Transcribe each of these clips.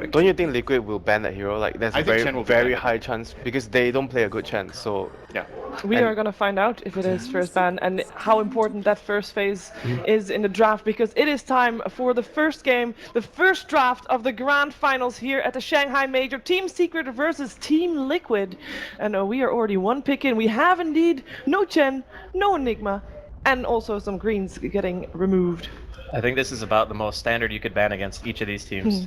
according Don't to you think Liquid will ban that hero? Like, there's I a think Chen will very, be very banned. high chance because they don't play a good Chen. So Yeah. We And- are gonna find out if it is first ban and how important that first phase is in the draft, because it is time for the first game, the first draft of the grand finals here at the Shanghai Major. Team Secret versus Team Liquid. And we are already one pick in. We have indeed no Chen, no Enigma, and also some greens getting removed. I think this is about the most standard you could ban against each of these teams.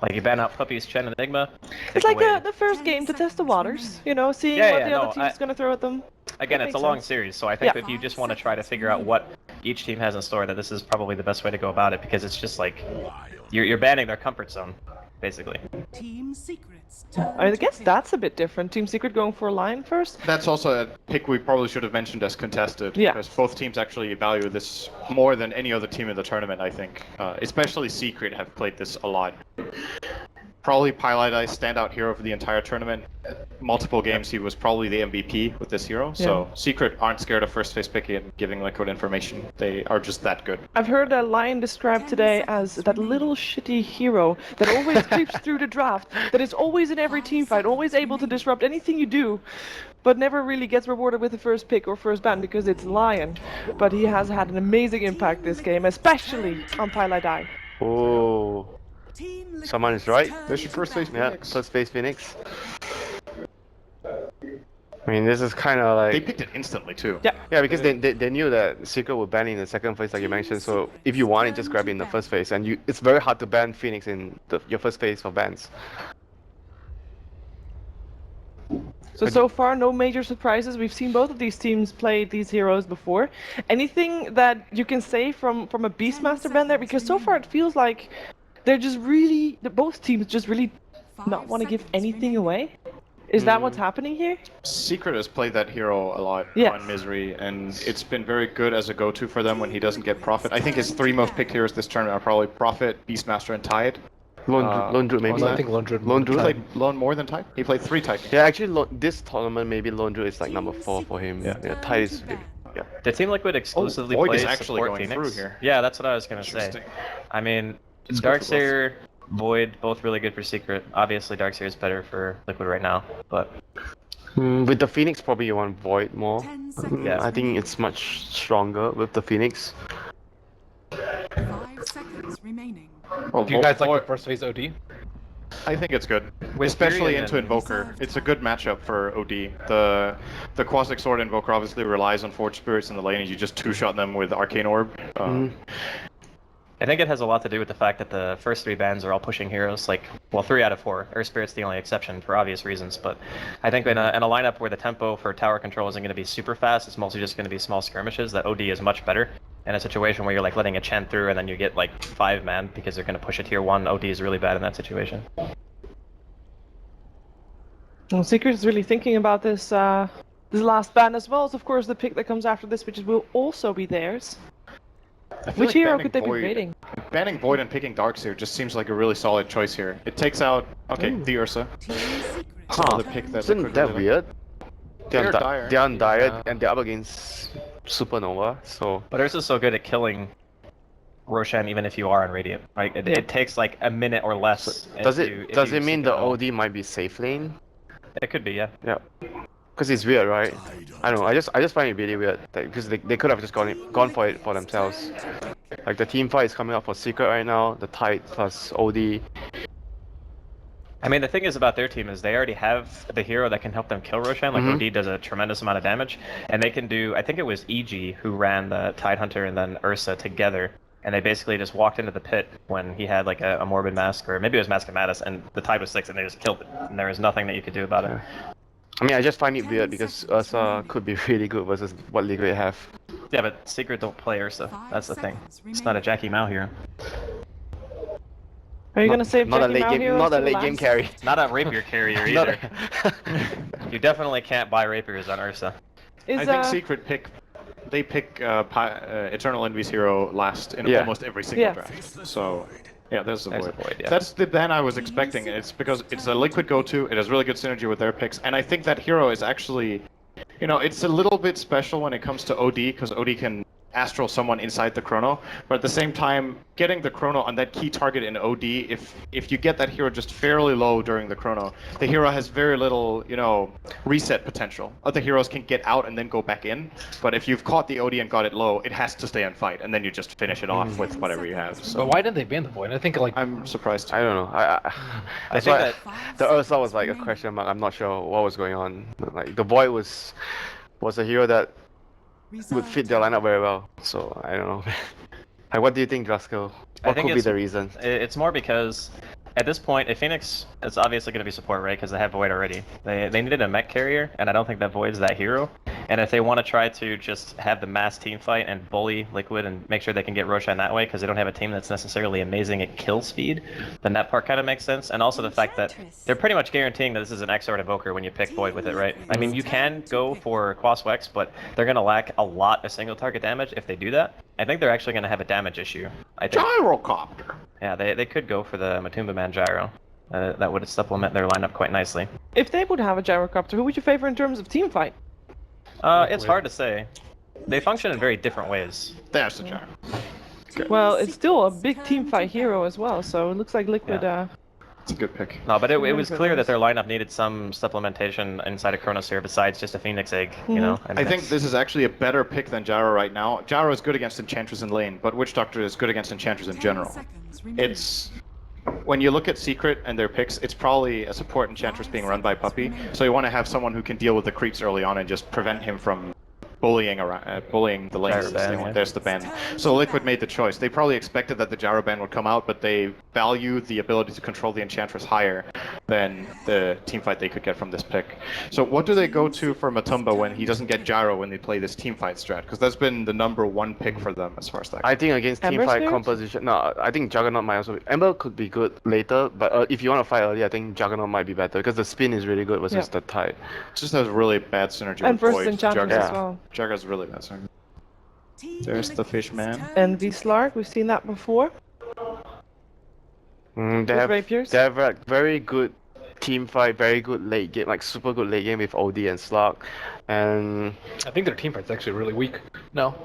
Like, you ban out Puppies, Chen, and Enigma. It's like the first game to test the waters, you know, seeing what the other team's gonna throw at them. Again, it's a long series, so I think if you just want to try to figure out what each team has in store, that this is probably the best way to go about it, because it's just like you're banning their comfort zone, basically. Team Secrets. I guess that's a bit different. Team Secret going for a line first. That's also a pick we probably should have mentioned as contested. Yeah. Because both teams actually value this more than any other team in the tournament, I think. Especially Secret have played this a lot. Probably Pilot standout hero for the entire tournament. Multiple games he was probably the MVP with this hero. So Secret aren't scared of first phase picking and giving Liquid information. They are just that good. I've heard a Lion described today as that little shitty hero that always creeps through the draft, that is always in every team fight, always able to disrupt anything you do, but never really gets rewarded with the first pick or first ban because it's Lion. But he has had an amazing impact this game, especially on Pilot Die. oh, someone is right. There's your first phase Yeah, Phoenix. first phase Phoenix. I mean, this is kind of like They picked it instantly too. Yeah. yeah, because they knew that Secret would ban in the second phase, like you mentioned. So if you want it, just grab it in the first phase, and it's very hard to ban Phoenix in your first phase for bans. So far, no major surprises. We've seen both of these teams play these heroes before. Anything that you can say from a Beastmaster ban there? Because so far it feels like they're just really, both teams just really not want to give anything away. Is that what's happening here? Secret has played that hero a lot Yes. on Misery, and it's been very good as a go-to for them when he doesn't get Prophet. I think his three most picked heroes this tournament are probably Prophet, Beastmaster, and Tide. Lone Druid maybe. was I think Lone Druid. Lone He Druid. played Lone more than Tide? He played 3 Tide. Yeah, actually, this tournament maybe Lone Druid is like number 4 for him. Yeah. Tide is yeah. The Team Liquid exclusively Void plays is actually support going Phoenix. through here. Yeah, that's what I was gonna say. Interesting. I mean, It's good for both. Darkseer, Void, both really good for Secret. Obviously, Darkseer is better for Liquid right now, but With the Phoenix, probably you want Void more. 10 seconds. Yeah. I think it's much stronger with the Phoenix. 5 seconds remaining. Well, Do you guys like Void- the first phase OD? I think it's good, With especially Tyrion into and- Invoker. It's a good matchup for OD. The Quasic Sword Invoker obviously relies on Forge Spirits in the lane, and you just two-shot them with Arcane Orb. I think it has a lot to do with the fact that the first 3 bans are all pushing heroes, like, well, 3 out of 4. Earth Spirit's the only exception for obvious reasons, but I think in a lineup where the tempo for tower control isn't going to be super fast, it's mostly just going to be small skirmishes, that OD is much better. In a situation where you're like letting a Chen through and then you get like 5-man because they're going to push a tier 1, OD is really bad in that situation. Well, Secret is really thinking about this this last ban, as well as, of course, the pick that comes after this, which will also be theirs. I feel Which like hero banning could they be Void- raiding? Banning Void and picking Darkseer just seems like a really solid choice here. It takes out, okay, the Ursa. Team Secret. Another pick that Isn't Liquid that really weird? They're dire. They're on Dire, Yeah. and they're up against Supernova, so... But Ursa's so good at killing Roshan even if you are on Radiant. Right? It takes like a minute or less. Does if it you mean stick the it all. OD might be safe lane? It could be, yeah. Yeah. Because it's weird, right? I don't know, I just find it really weird, because they could have just gone for it for themselves. Like, the team fight is coming up for Secret right now, the Tide plus OD. I mean, the thing is about their team is they already have the hero that can help them kill Roshan. Like, OD does a tremendous amount of damage. And they can do, I think it was EG who ran the Tidehunter and then Ursa together. And they basically just walked into the pit when he had like a Morbid Mask, or maybe it was Mask of Madness, and the Tide was 6 and they just killed it. And there was nothing that you could do about it. I mean, I just find it weird because Ursa could be really good versus what Liquid have. Yeah, but Secret don't play Ursa. That's the thing. It's not a Jackie Mao hero. Are you gonna save Not a Jackie late Mao game, heroes not a to late last? game carry. Not a Rapier carrier Not either. You definitely can't buy Rapiers on Ursa. Is, I think Secret pick Eternal Envy's hero last in Yeah. almost every single Yeah. draft. So yeah, there's the There's Void. a Void, yeah. That's the ban I was expecting. It's because it's a Liquid go-to. It has really good synergy with their picks, and I think that hero is actually, you know, it's a little bit special when it comes to OD because OD can astral someone inside the chrono, but at the same time, getting the chrono on that key target in OD, if you get that hero just fairly low during the chrono, the hero has very little, you know, reset potential. Other heroes can get out and then go back in, but if you've caught the OD and got it low, it has to stay and fight, and then you just finish it off with whatever you have. So But why didn't they ban the Void? I think like I'm surprised. I don't know. I That's think why that the Ursa was like a question mark. I'm not sure what was going on. Like the Void was a hero that would fit their lineup very well. So I don't know. Like, what do you think, Draskell? I What think could be it's- the reason? it's more because at this point, if Phoenix is obviously going to be support, right? Because they have Void already. They needed a mech carrier, and I don't think that Void's that hero. And if they want to try to just have the mass team fight and bully Liquid and make sure they can get Roshan that way, because they don't have a team that's necessarily amazing at kill speed, then that part kind of makes sense. And also the fact that they're pretty much guaranteeing that this is an Exort Evoker when you pick Void with it, right? I mean, you can go for Quas Wex, but they're going to lack a lot of single target damage if they do that. I think they're actually going to have a damage issue. I think. Gyrocopter. Yeah, they could go for the Matumba Man Gyro. That would supplement their lineup quite nicely. If they would have a gyrocopter, who would you favor in terms of team fight? It's hard to say. They function in very different ways. There's the gyro. Well, it's still a big team fight hero as well, so it looks like Liquid. It's a good pick. No, but it was good clear ones. that their lineup needed some supplementation inside of Chronosphere besides just a Phoenix Egg, you know? I think this is actually a better pick than Gyro right now. Gyro is good against Enchantress in lane, but Witch Doctor is good against Enchantress in 10 general. seconds remaining. It's when you look at Secret and their picks, it's probably a support Enchantress being run by Puppy. So you want to have someone who can deal with the creeps early on and just prevent him from bullying around, bullying the lanes. Gyro ban, yeah. There's the ban. So Liquid made the choice. They probably expected that the Gyro ban would come out, but they value the ability to control the Enchantress higher than the team fight they could get from this pick. So what do they go to for Matumba when he doesn't get Gyro when they play this team fight strat? Because that's been the #1 pick for them as far as that goes. I think against team Ember fight Spirits? composition, no, I think Juggernaut might also be. Ember could be good later, but if you want to fight early, I think Juggernaut might be better because the spin is really good versus the tide. It just has really bad synergy And with versus Void. Enchantress Jugger. as well. Jugger's really bad synergy. Team There's the fish man. And V-Slark, we've seen that before. They With have rapiers. they have like very good team fight, very good late game, like super good late game with OD and Slug, and I think their team fight's actually really weak. No.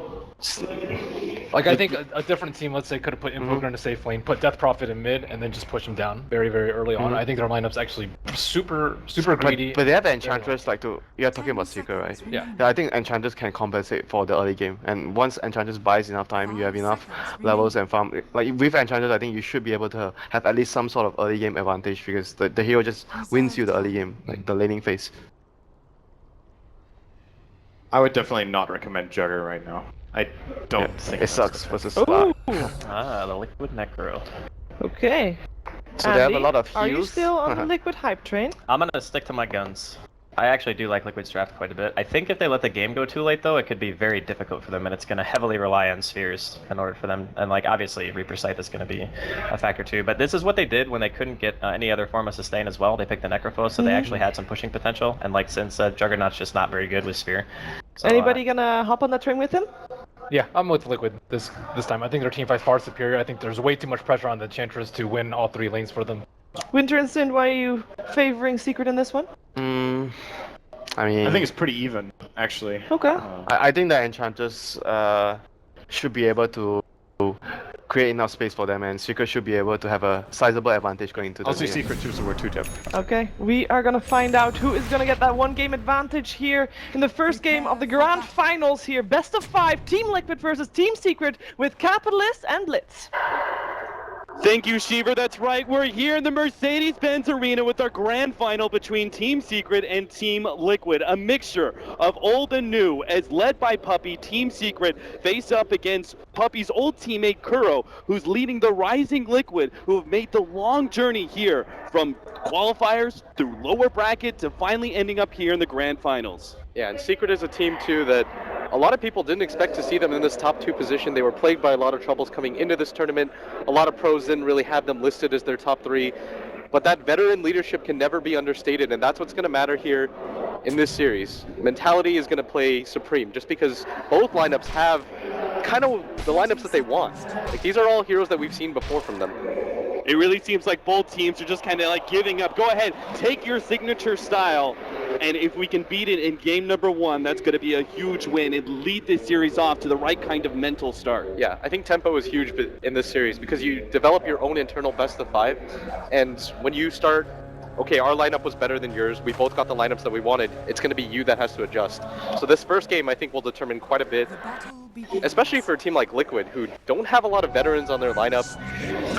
Like I think a different team, let's say, could have put Invoker in a safe lane, put Death Prophet in mid, and then just push him down very, very early on. I think their lineup's actually super greedy. but they have Enchantress like to. You're talking about Secret, right? Yeah. Yeah, I think Enchantress can compensate for the early game, and once Enchantress buys enough time, you have enough levels and farm. Like with Enchantress, I think you should be able to have at least some sort of early game advantage because the hero just wins you the early game, like the laning phase. I would definitely not recommend Jugger right now. I don't think It sucks versus Ooh, Slug. The Liquid Necro. okay. So they have a Andy, lot of Are you heals. still on the Liquid hype train? I'm gonna stick to my guns. I actually do like Liquid's draft quite a bit. I think if they let the game go too late, though, it could be very difficult for them, and it's going to heavily rely on spheres in order for them. And, like, obviously, Reaper Scythe is going to be a factor, too. But this is what they did when they couldn't get any other form of sustain as well. They picked the Necrophos, so they actually had some pushing potential. And, like, since Juggernaut's just not very good with sphere. So, Anybody gonna hop on that train with him? Yeah, I'm with Liquid this time. I think their team fight's far superior. I think there's way too much pressure on the Enchantress to win all 3 lanes for them. Winter and Sin, why are you favoring Secret in this one? I mean, I think it's pretty even, actually. Okay. I think that Enchantress should be able to create enough space for them, and Secret should be able to have a sizable advantage going into the I'll say game. Secret too, so we're 2 different. Okay, we are gonna find out who is gonna get that 1-game advantage here in the first game of the Grand Finals here. Best of 5, Team Liquid versus Team Secret with Capitalist and Litz. Thank you, Sheever. That's right. We're here in the Mercedes-Benz Arena with our grand final between Team Secret and Team Liquid. A mixture of old and new, as led by Puppy, Team Secret face up against Puppy's old teammate Kuro, who's leading the Rising Liquid, who have made the long journey here from qualifiers through lower bracket to finally ending up here in the grand finals. Yeah, and Secret is a team too that a lot of people didn't expect to see them in this top 2 position. They were plagued by a lot of troubles coming into this tournament. A lot of pros didn't really have them listed as their top 3. But that veteran leadership can never be understated, and that's what's going to matter here in this series. Mentality is going to play supreme, just because both lineups have kind of the lineups that they want. Like, these are all heroes that we've seen before from them. It really seems like both teams are just kind of like giving up. Go ahead, take your signature style, and if we can beat it in game number 1, that's going to be a huge win and lead this series off to the right kind of mental start. Yeah, I think tempo is huge in this series because you develop your own internal best of 5, and when you start, okay, our lineup was better than yours, we both got the lineups that we wanted, it's going to be you that has to adjust. So this first game I think will determine quite a bit, The battle begins. especially for a team like Liquid, who don't have a lot of veterans on their lineup.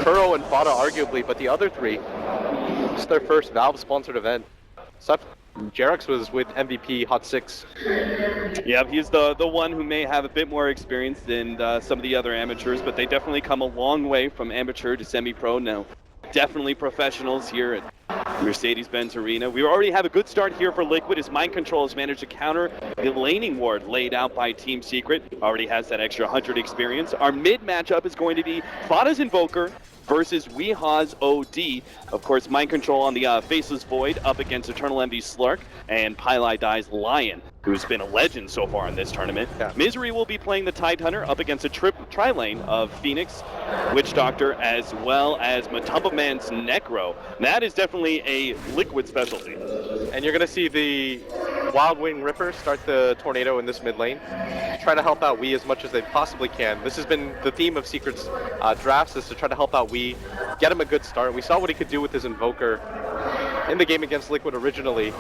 Kuro and Fada arguably, but the other 3, it's their first Valve-sponsored event. Jarex was with MVP Hot 6. Yeah, he's the one who may have a bit more experience than some of the other amateurs, but they definitely come a long way from amateur to semi-pro now. Definitely professionals here at Mercedes-Benz Arena. We already have a good start here for Liquid as Mind Control has managed to counter the laning ward laid out by Team Secret. Already has that extra 100 experience. Our mid matchup is going to be Fada's Invoker versus Weeha's OD. Of course, Mind Control on the Faceless Void up against Eternal Envy's Slark and Pylai Dai's Lion, who's been a legend so far in this tournament. Yeah. Misery will be playing the Tide Hunter up against a tri-lane of Phoenix, Witch Doctor, as well as Matumba Man's Necro. That is definitely a Liquid specialty. And you're going to see the Wild Wing Ripper start the Tornado in this mid lane, try to help out Wii as much as they possibly can. This has been the theme of Secret's drafts, is to try to help out Wii, get him a good start. We saw what he could do with his Invoker in the game against Liquid originally.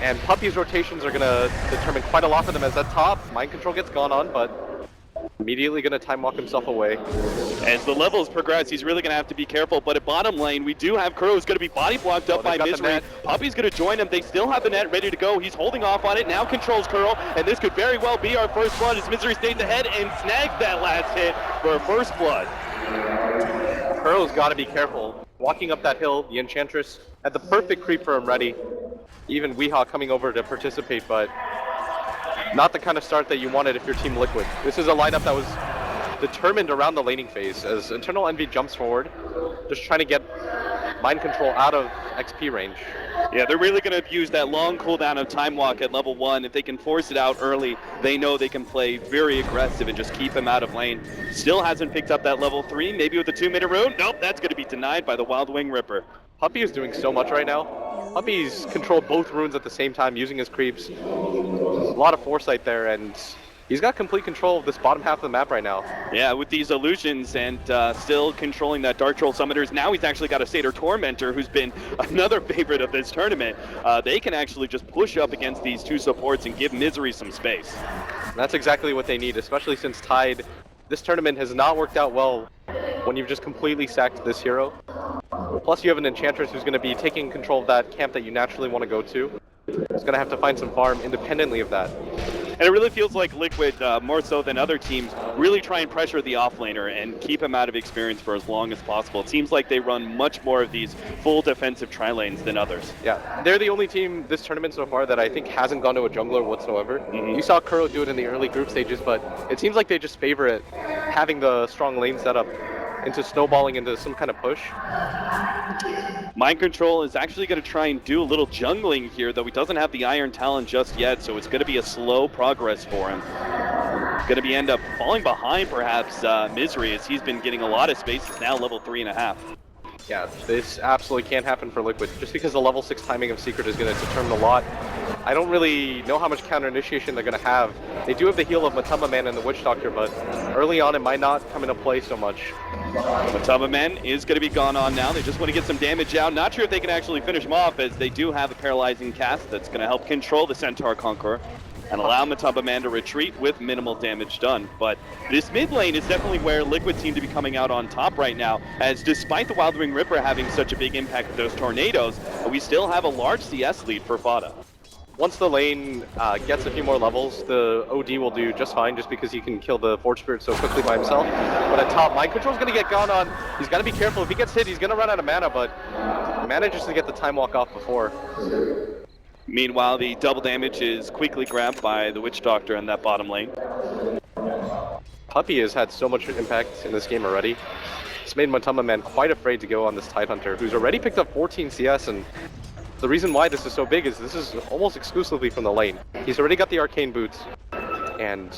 And Puppy's rotations are going to determine quite a lot for them as that top Mind Control gets gone on, but immediately going to time walk himself away. As the levels progress, he's really going to have to be careful. But at bottom lane, we do have Crow who's going to be body blocked up by they've got the Misery. net. Puppy's going to join him. They still have the net ready to go. He's holding off on it. Now controls Curl. And this could very well be our first blood as Misery stays ahead and snags that last hit for first blood. Curl's got to be careful. Walking up that hill, the Enchantress had the perfect creep for him ready. Even Weehaw coming over to participate, but not the kind of start that you wanted if you're Team Liquid. This is a lineup that was determined around the laning phase as Eternal Envy jumps forward, just trying to get Mind Control out of XP range. Yeah, they're really going to use that long cooldown of Time Walk at level 1. If they can force it out early, they know they can play very aggressive and just keep him out of lane. Still hasn't picked up that level 3, maybe with the 2-minute rune. Nope, that's going to be denied by the Wild Wing Ripper. Puppy is doing so much right now. Puppy's controlled both runes at the same time using his creeps. A lot of foresight there, and he's got complete control of this bottom half of the map right now. Yeah, with these illusions and still controlling that Dark Troll Summoners. Now he's actually got a Satyr Tormentor who's been another favorite of this tournament. They can actually just push up against these two supports and give Misery some space. And that's exactly what they need, especially since Tide, this tournament has not worked out well when you've just completely sacked this hero. Plus you have an Enchantress who's going to be taking control of that camp that you naturally want to go to. He's going to have to find some farm independently of that. And it really feels like Liquid, more so than other teams, really try and pressure the offlaner and keep him out of experience for as long as possible. It seems like they run much more of these full defensive tri-lanes than others. Yeah, they're the only team this tournament so far that I think hasn't gone to a jungler whatsoever. You saw Kuro do it in the early group stages, but it seems like they just favor it, having the strong lane setup into snowballing into some kind of push. Mind Control is actually going to try and do a little jungling here, though he doesn't have the Iron Talon just yet, so it's going to be a slow progress for him. Going to be end up falling behind, perhaps, Misery, as he's been getting a lot of space. He's now level 3.5. Yeah, this absolutely can't happen for Liquid, just because the level 6 timing of Secret is going to determine a lot. I don't really know how much counter initiation they're going to have. They do have the heal of Matumba Man and the Witch Doctor, but early on it might not come into play so much. Matumba Man is going to be gone on now. They just want to get some damage out. Not sure if they can actually finish him off, as they do have a paralyzing cast that's going to help control the Centaur Conqueror and allow Matumba Man to retreat with minimal damage done. But this mid lane is definitely where Liquid seem to be coming out on top right now, as despite the Wild Wing Ripper having such a big impact with those tornadoes, we still have a large CS lead for Fada. Once the lane gets a few more levels, the OD will do just fine, just because he can kill the Forge Spirit so quickly by himself. But at top, Mind Control's going to get gone on. He's got to be careful. If he gets hit, he's going to run out of mana, but manages to get the Time Walk off before. Meanwhile, the double damage is quickly grabbed by the Witch Doctor in that bottom lane. Puppy has had so much impact in this game already. It's made Matumba Man quite afraid to go on this Tide Hunter, who's already picked up 14 CS, and the reason why this is so big is this is almost exclusively from the lane. He's already got the Arcane Boots, and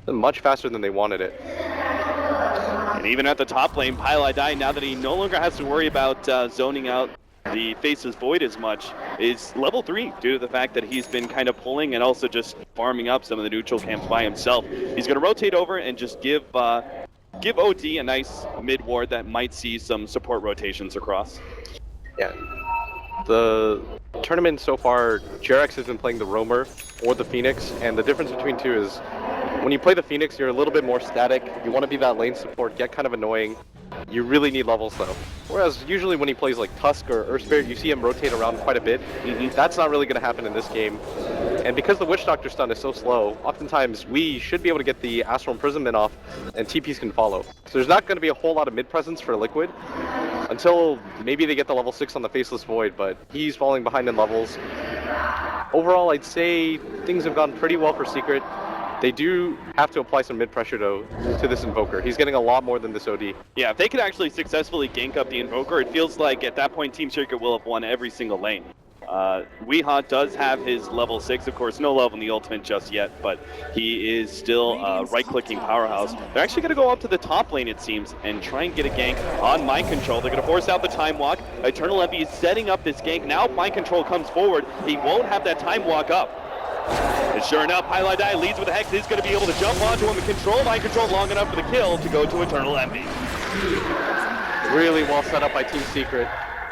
much faster than they wanted it. And even at the top lane, Pylai now that he no longer has to worry about zoning out the Faceless Void as much, is level 3 due to the fact that he's been kind of pulling and also just farming up some of the neutral camps by himself. He's going to rotate over and just give OD a nice mid ward that might see some support rotations across. Yeah. The tournament so far, Jarex has been playing the Roamer or the Phoenix, and the difference between two is when you play the Phoenix, you're a little bit more static. You want to be that lane support, get kind of annoying. You really need levels though. Whereas usually when he plays like Tusk or Earth Spirit, you see him rotate around quite a bit. That's not really going to happen in this game. And because the Witch Doctor stun is so slow, oftentimes we should be able to get the Astral Imprisonment off and TPs can follow. So there's not going to be a whole lot of mid presence for Liquid until maybe they get the level 6 on the Faceless Void, but he's falling behind in levels. Overall, I'd say things have gone pretty well for Secret. They do have to apply some mid-pressure, though, to this Invoker. He's getting a lot more than this OD. Yeah, if they could actually successfully gank up the Invoker, it feels like at that point Team Secret will have won every single lane. Weehaw does have his level 6, of course, no love on the ultimate just yet, but he is still a right-clicking powerhouse. They're actually going to go up to the top lane, it seems, and try and get a gank on Mind Control. They're going to force out the Time Walk. Eternal Envy is setting up this gank. Now Mind Control comes forward. He won't have that Time Walk up. And sure enough, Pylai leads with a Hex. He's going to be able to jump onto him and control Mind Control long enough for the kill to go to Eternal Envy. Really well set up by Team Secret.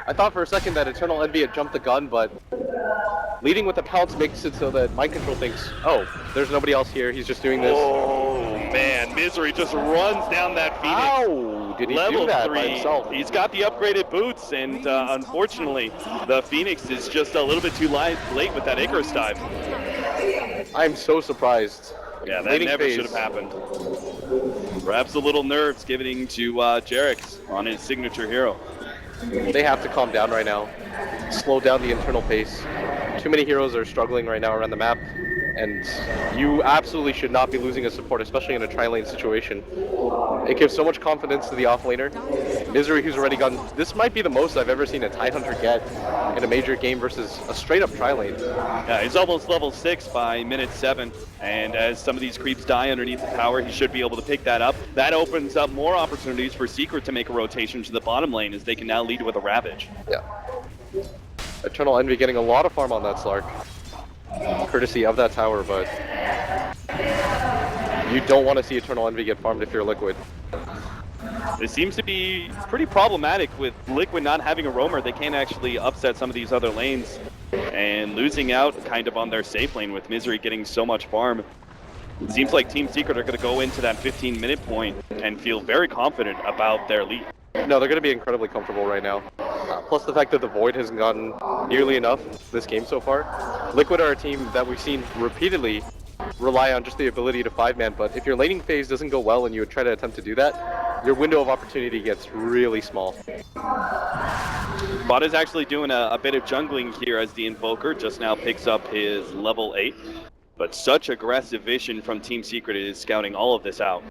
I thought for a second that Eternal Envy had jumped the gun, but leading with the pounce makes it so that Mind Control thinks, oh, there's nobody else here, he's just doing this. Oh man, Misery just runs down that Phoenix. How did he Level do that 3. by himself? He's got the upgraded boots, and unfortunately, the Phoenix is just a little bit too late with that Icarus dive. I'm so surprised. Yeah, that Leading never phase. should have happened. Perhaps a little nerves giving to Jarex on his signature hero. They have to calm down right now. Slow down the internal pace. Too many heroes are struggling right now around the map, and you absolutely should not be losing a support, especially in a tri-lane situation. It gives so much confidence to the offlaner. Misery, who's already gotten, this might be the most I've ever seen a Tidehunter get in a major game versus a straight-up tri-lane. Yeah, he's almost level 6 by minute 7, and as some of these creeps die underneath the tower, he should be able to pick that up. That opens up more opportunities for Secret to make a rotation to the bottom lane, as they can now lead with a Ravage. Yeah. Eternal Envy getting a lot of farm on that Slark, courtesy of that tower, but you don't want to see Eternal Envy get farmed if you're Liquid. It seems to be pretty problematic with Liquid not having a roamer. They can't actually upset some of these other lanes and losing out kind of on their safe lane with Misery getting so much farm. It seems like Team Secret are going to go into that 15-minute point and feel very confident about their lead. No, they're going to be incredibly comfortable right now. Plus the fact that the Void hasn't gotten nearly enough this game so far. Liquid are a team that we've seen repeatedly rely on just the ability to 5-man, but if your laning phase doesn't go well and you would try to attempt to do that, your window of opportunity gets really small. Bot is actually doing a bit of jungling here as the Invoker just now picks up his level 8. But such aggressive vision from Team Secret is scouting all of this out.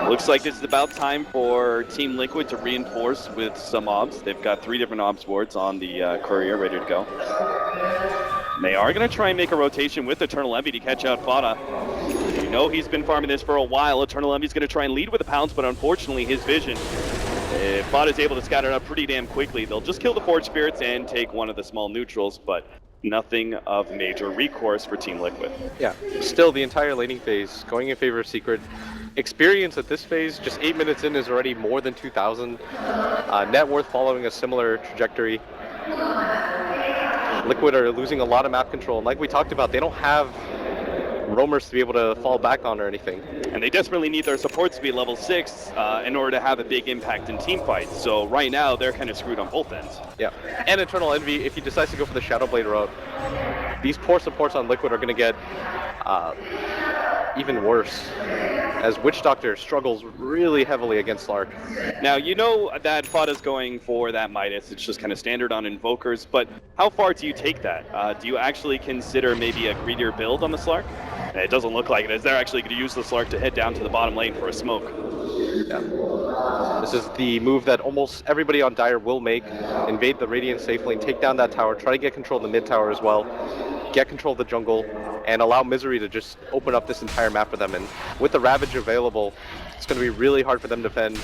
Looks like this is about time for Team Liquid to reinforce with some obs. They've got 3 different obs wards on the courier ready to go. They are going to try and make a rotation with Eternal Envy to catch out Fada. You know he's been farming this for a while. Eternal Envy's going to try and lead with a pounce, but unfortunately his vision, if Fada's able to scatter it up pretty damn quickly, they'll just kill the Forge Spirits and take one of the small neutrals, but nothing of major recourse for Team Liquid. Yeah, still the entire laning phase going in favor of Secret. Experience at this phase, just 8 minutes in, is already more than 2,000. Net worth following a similar trajectory. Liquid are losing a lot of map control, and like we talked about, they don't have roamers to be able to fall back on or anything. And they desperately need their supports to be level 6 in order to have a big impact in team fights. So right now, they're kind of screwed on both ends. Yeah, and Eternal Envy, if he decides to go for the Shadow Blade route, these poor supports on Liquid are going to get even worse, as Witch Doctor struggles really heavily against Slark. Now, you know that Fada's going for that Midas. It's just kind of standard on Invokers, but how far do you take that? Do you actually consider maybe a greedier build on the Slark? It doesn't look like it, as they're actually going to use the Slark to head down to the bottom lane for a smoke. Yeah. This is the move that almost everybody on Dire will make. Invade the Radiant safe lane, take down that tower, try to get control of the mid tower as well. get control of the jungle, and allow Misery to just open up this entire map for them. And with the Ravage available, it's going to be really hard for them to defend.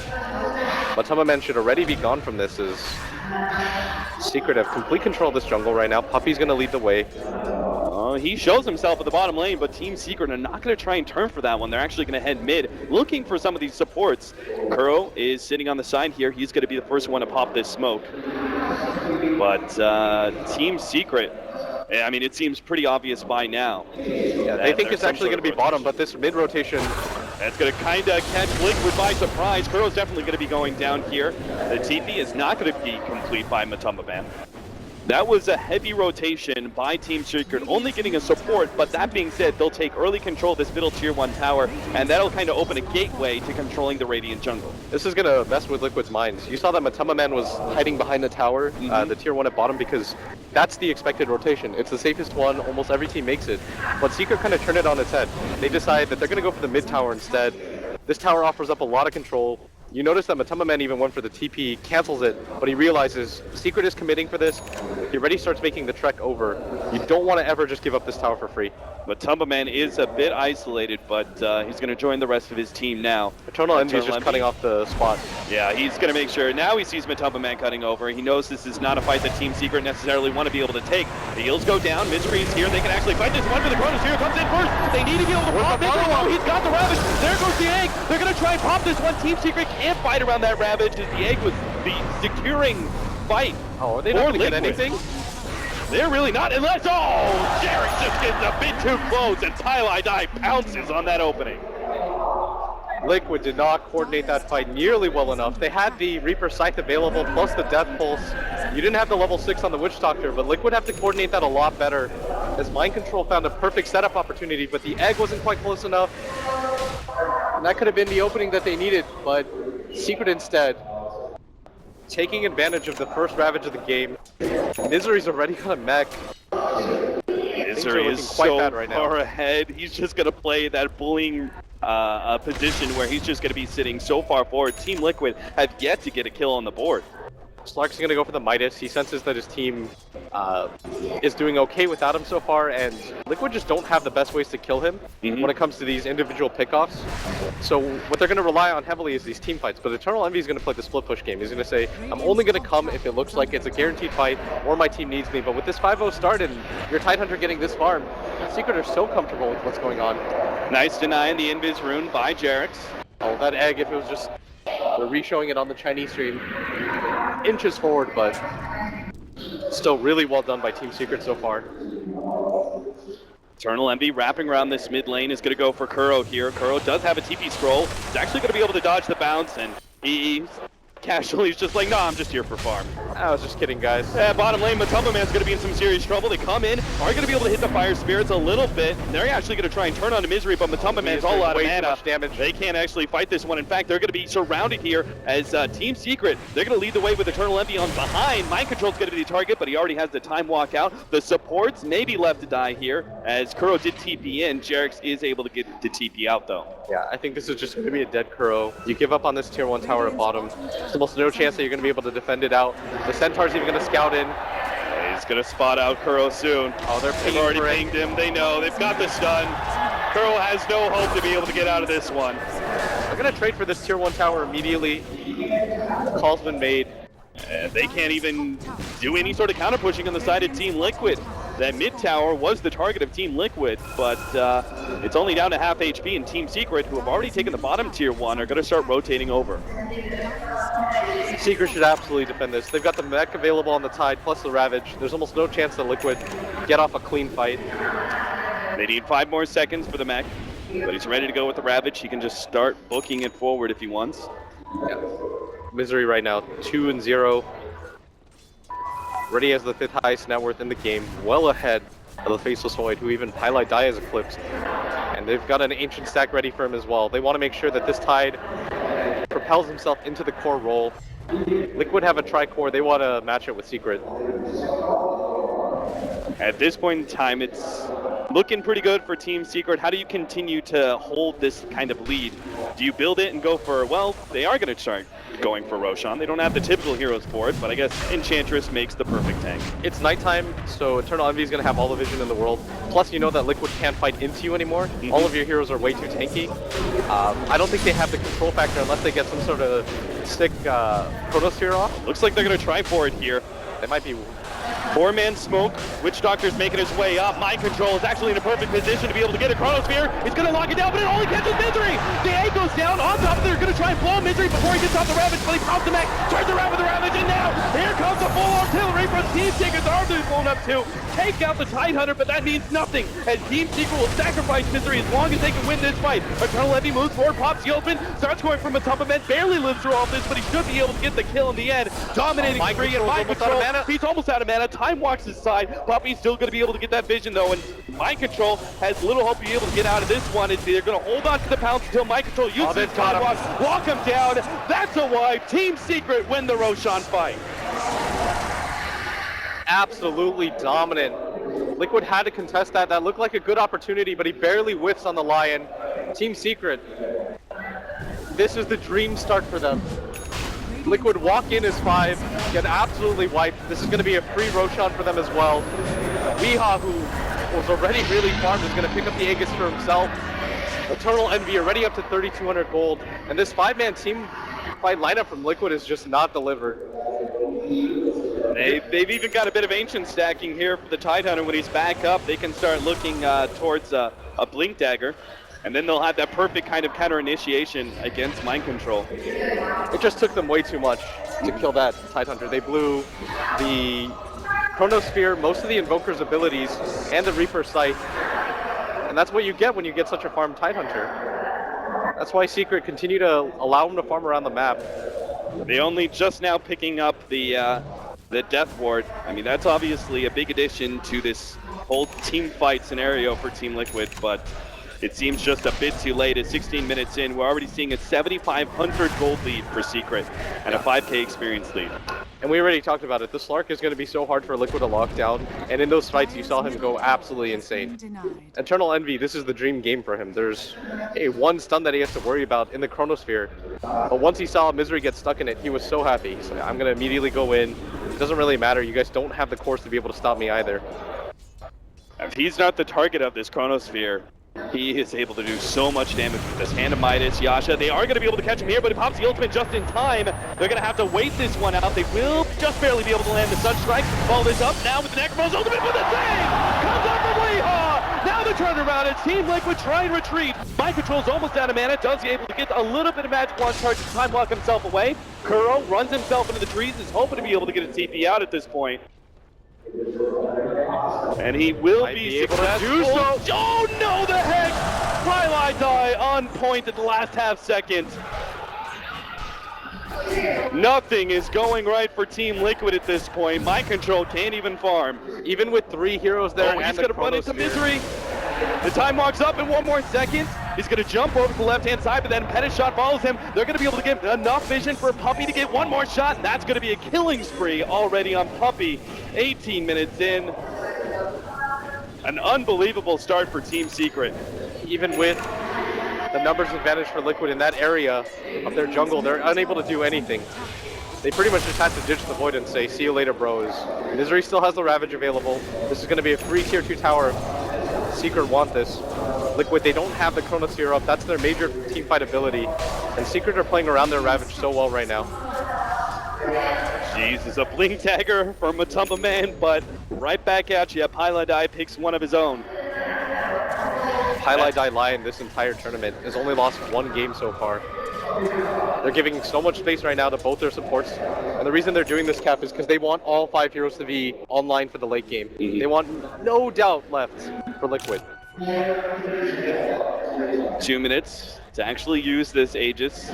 Matama Man should already be gone from this, as Secret have complete control of this jungle right now. Puppey's going to lead the way. He shows himself at the bottom lane, but Team Secret are not going to try and turn for that one. They're actually going to head mid, looking for some of these supports. Kuro is sitting on the side here. He's going to be the first one to pop this smoke. But Team Secret, I mean, it seems pretty obvious by now. Yeah, they think it's actually going to be bottom, but this mid rotation, that's going to kind of catch Liquid by surprise. Kuro's definitely going to be going down here. The TP is not going to be complete by Matamba Man. That was a heavy rotation by Team Secret, only getting a support, but that being said, they'll take early control of this middle tier 1 tower, and that'll kind of open a gateway to controlling the Radiant jungle. this is going to mess with Liquid's minds. You saw that Matama Man was hiding behind the tower, the tier 1 at bottom, because that's the expected rotation. It's the safest one, almost every team makes it. But Secret kind of turned it on its head. They decide that they're going to go for the mid tower instead. This tower offers up a lot of control. You notice that Matama Man even went for the TP, cancels it, but he realizes Secret is committing for this. He already starts making the trek over. You don't want to ever just give up this tower for free. Matamba Man is a bit isolated, but he's going to join the rest of his team now. Eternal Envy is just cutting off the spot. Yeah, he's going to make sure. Now he sees Matamba Man cutting over. He knows this is not a fight that Team Secret necessarily want to be able to take. The heals go down. Misery is here. They can actually fight this one for the Cronus. Here comes in first. They need to be able to pop it. Oh, he's got the Ravage. There goes the egg. They're going to try and pop this one. Team Secret can't fight around that Ravage, as the egg was the securing fight. Oh, are they not going to get anything? They're really not, unless, oh, Jarek just gets a bit too close, and Pylai pounces on that opening. Liquid did not coordinate that fight nearly well enough. They had the Reaper Scythe available, plus the Death Pulse. You didn't have the level 6 on the Witch Doctor, but Liquid have to coordinate that a lot better, as Mind Control found a perfect setup opportunity, but the egg wasn't quite close enough. And that could have been the opening that they needed, but Secret instead, taking advantage of the first Ravage of the game. Misery's already got a mech. Misery is so far ahead. He's just going to play that bullying position where he's just going to be sitting so far forward. Team Liquid have yet to get a kill on the board. Slark's going to go for the Midas. He senses that his team is doing okay without him so far, and Liquid just don't have the best ways to kill him when it comes to these individual pickoffs. So what they're going to rely on heavily is these team fights, but Eternal Envy is going to play the split push game. He's going to say, I'm only going to come if it looks like it's a guaranteed fight or my team needs me, but with this 5-0 start and your Tidehunter getting this farm, Secret are so comfortable with what's going on. Nice denying the Invis rune by Jarex. Oh, that egg, if it was just, they're re-showing it on the Chinese stream, inches forward, but still really well done by Team Secret so far. Eternal Envy wrapping around this mid lane is going to go for Kuro here. Kuro does have a TP scroll. He's actually going to be able to dodge the bounce, and he's casually just like, nah, I'm just here for farm. I was just kidding, guys. Bottom lane, Matamba Man's going to be in some serious trouble. They come in, are going to be able to hit the Fire Spirits a little bit. They're actually going to try and turn on to Misery, but Matamba Man's all out of mana. Damage. They can't actually fight this one. In fact, they're going to be surrounded here as Team Secret. They're going to lead the way with Eternal Envy on behind. Mind Control's going to be the target, but he already has the time walk out. The supports may be left to die here, as Kuro did TP in. Jarex is able to get the TP out, though. Yeah, I think this is just going to be a dead Kuro. You give up on this tier 1 tower at bottom. There's almost no chance that you're going to be able to defend it out. The Centaur's even going to scout in. He's going to spot out Kuro soon. Oh, they've already pinged him. They know. They've got the stun. Kuro has no hope to be able to get out of this one. I'm going to trade for this tier 1 tower immediately. The call's been made. They can't even do any sort of counter pushing on the side of Team Liquid. That mid tower was the target of Team Liquid, but it's only down to half HP, and Team Secret, who have already taken the bottom tier 1, are going to start rotating over. Secret should absolutely defend this. They've got the mech available on the Tide, plus the Ravage. There's almost no chance that Liquid get off a clean fight. They need 5 more seconds for the mech, but he's ready to go with the Ravage. He can just start booking it forward if he wants. Yeah. Misery right now, 2-0. Already has the 5th highest net worth in the game, well ahead of the Faceless Void, who even Pylai Dai has eclipsed. And they've got an Ancient stack ready for him as well. They want to make sure that this Tide propels himself into the core role. Liquid have a tri-core, they want to match it with Secret. At this point in time, it's looking pretty good for Team Secret. How do you continue to hold this kind of lead? Do you build it and go for, well, they are going to start going for Roshan. They don't have the typical heroes for it, but I guess Enchantress makes the perfect tank. It's nighttime, so Eternal Envy is going to have all the vision in the world. Plus, you know that Liquid can't fight into you anymore. All of your heroes are way too tanky. I don't think they have the control factor unless they get some sort of sick Chronosphere off. Looks like they're going to try for it here. They might be. 4-man smoke. Witch Doctor's making his way up. Mind Control is actually in a perfect position to be able to get a Chronosphere. He's going to lock it down, but it only catches Misery. The A goes down on top of it. They're going to try and blow Misery before he gets off the Ravage, but he pops the mech, turns around with the Ravage, and now here comes the full artillery from Team Secret's arm to be blown up too. Take out the Tidehunter, but that means nothing, as Team Secret will sacrifice Misery as long as they can win this fight. Eternal Envy moves forward, pops the open, starts going from the top of men, barely lives through all this, but he should be able to get the kill in the end. Dominating free and Mind Control. He's almost out of mana. Time walks his side. Puppy's still going to be able to get that vision though, and Mind Control has little hope to be able to get out of this one. They're going to hold on to the pounce until Mind Control uses his Time walk him down. That's a why Team Secret win the Roshan fight. Absolutely dominant. Liquid had to contest that. That looked like a good opportunity, but he barely whiffs on the Lion. Team Secret, this is the dream start for them. Liquid walk in as 5, get absolutely wiped. This is going to be a free Roshan for them as well. Weehaw, who was already really farmed, is going to pick up the Aegis for himself. Eternal Envy already up to 3,200 gold, and this 5-man team fight lineup from Liquid is just not delivered. They've even got a bit of ancient stacking here for the Tidehunter. When he's back up, they can start looking towards a Blink Dagger. And then they'll have that perfect kind of counter initiation against Mind Control. It just took them way too much to kill that Tidehunter. They blew the Chronosphere, most of the Invoker's abilities, and the Reaper Sight. And that's what you get when you get such a farmed Tidehunter. That's why Secret continue to allow him to farm around the map. They only just now picking up the Death Ward. I mean, that's obviously a big addition to this whole team fight scenario for Team Liquid, but it seems just a bit too late. At 16 minutes in, we're already seeing a 7,500 gold lead for Secret and a 5k experience lead. And we already talked about it. The Slark is going to be so hard for Liquid to lock down. And in those fights, you saw him go absolutely insane. Eternal Envy, this is the dream game for him. There's one stun that he has to worry about in the Chronosphere. But once he saw Misery get stuck in it, he was so happy. He's like, I'm going to immediately go in. It doesn't really matter. You guys don't have the cores to be able to stop me either. If he's not the target of this Chronosphere, he is able to do so much damage with this Hand of Midas, Yasha. They are going to be able to catch him here, but he pops the ultimate just in time. They're going to have to wait this one out. They will just barely be able to land the Sunstrike. Follow this up now with the Necromorph's ultimate with the save! Comes up from Weehaw! Now the turnaround, and Team Liquid try and retreat. Mind Control's almost out of mana. Does he able to get a little bit of magic one charge to time walk himself away? Kuro runs himself into the trees, is hoping to be able to get a TP out at this point. And he will be able to do so. Oh no, the heck! Twilight Eye on point at the last half second. Nothing is going right for Team Liquid at this point. Mind Control can't even farm. Even with 3 heroes there, he's going to run into Misery. The time walks up in 1 more second. He's going to jump over to the left-hand side, but then Pettis shot follows him. They're going to be able to get enough vision for Puppy to get 1 more shot. And that's going to be a killing spree already on Puppy. 18 minutes in. An unbelievable start for Team Secret. Even with the numbers advantage for Liquid in that area of their jungle, they're unable to do anything. They pretty much just have to ditch the Void and say, see you later, bros. Misery still has the Ravage available. This is going to be a free tier 2 tower. Secret want this. Liquid, they don't have the Chronosphere up. That's their major team fight ability. And Secret are playing around their Ravage so well right now. Jesus, a Blink Dagger from Matumba Man, but right back at you. Pylai picks one of his own. Pylai Lion this entire tournament has only lost 1 game so far. They're giving so much space right now to both their supports. And the reason they're doing this, Cap, is because they want all 5 heroes to be online for the late game. They want no doubt left for Liquid. 2 minutes to actually use this Aegis.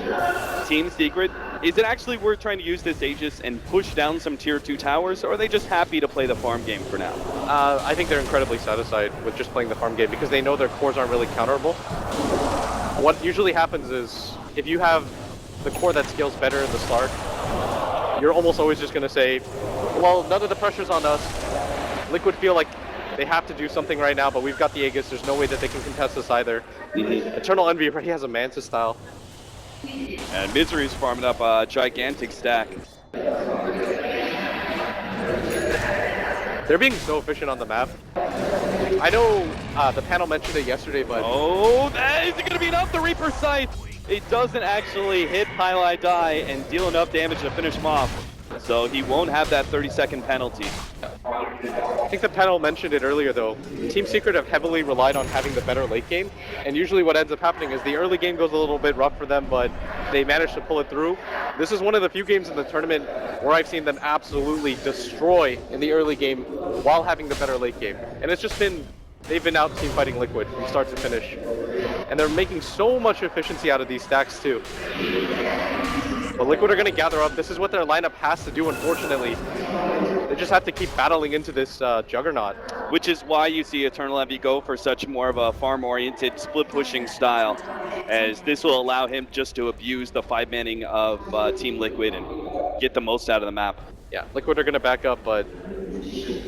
Team Secret, is it actually worth trying to use this Aegis and push down some tier 2 towers, or are they just happy to play the farm game for now? I think they're incredibly satisfied with just playing the farm game because they know their cores aren't really counterable. What usually happens is, if you have the core that scales better in the start, you're almost always just going to say, well, none of the pressure's on us. Liquid feel like they have to do something right now, but we've got the Aegis. There's no way that they can contest us either. Eternal Envy already has a Mantis style. And Misery's farming up a gigantic stack. They're being so efficient on the map. I know the panel mentioned it yesterday, but Oh, is it going to be enough? The Reaper Scythe! It doesn't actually hit Pylai Die and deal enough damage to finish him off. So he won't have that 30-second penalty. I think the panel mentioned it earlier though. Team Secret have heavily relied on having the better late game, and usually what ends up happening is the early game goes a little bit rough for them, but they manage to pull it through. This is one of the few games in the tournament where I've seen them absolutely destroy in the early game while having the better late game. And it's just been, they've been out team fighting Liquid from start to finish. And they're making so much efficiency out of these stacks too. But Liquid are going to gather up. This is what their lineup has to do, unfortunately. They just have to keep battling into this juggernaut. Which is why you see Eternal Envy go for such more of a farm-oriented split-pushing style, as this will allow him just to abuse the 5-manning of Team Liquid and get the most out of the map. Yeah, Liquid are going to back up, but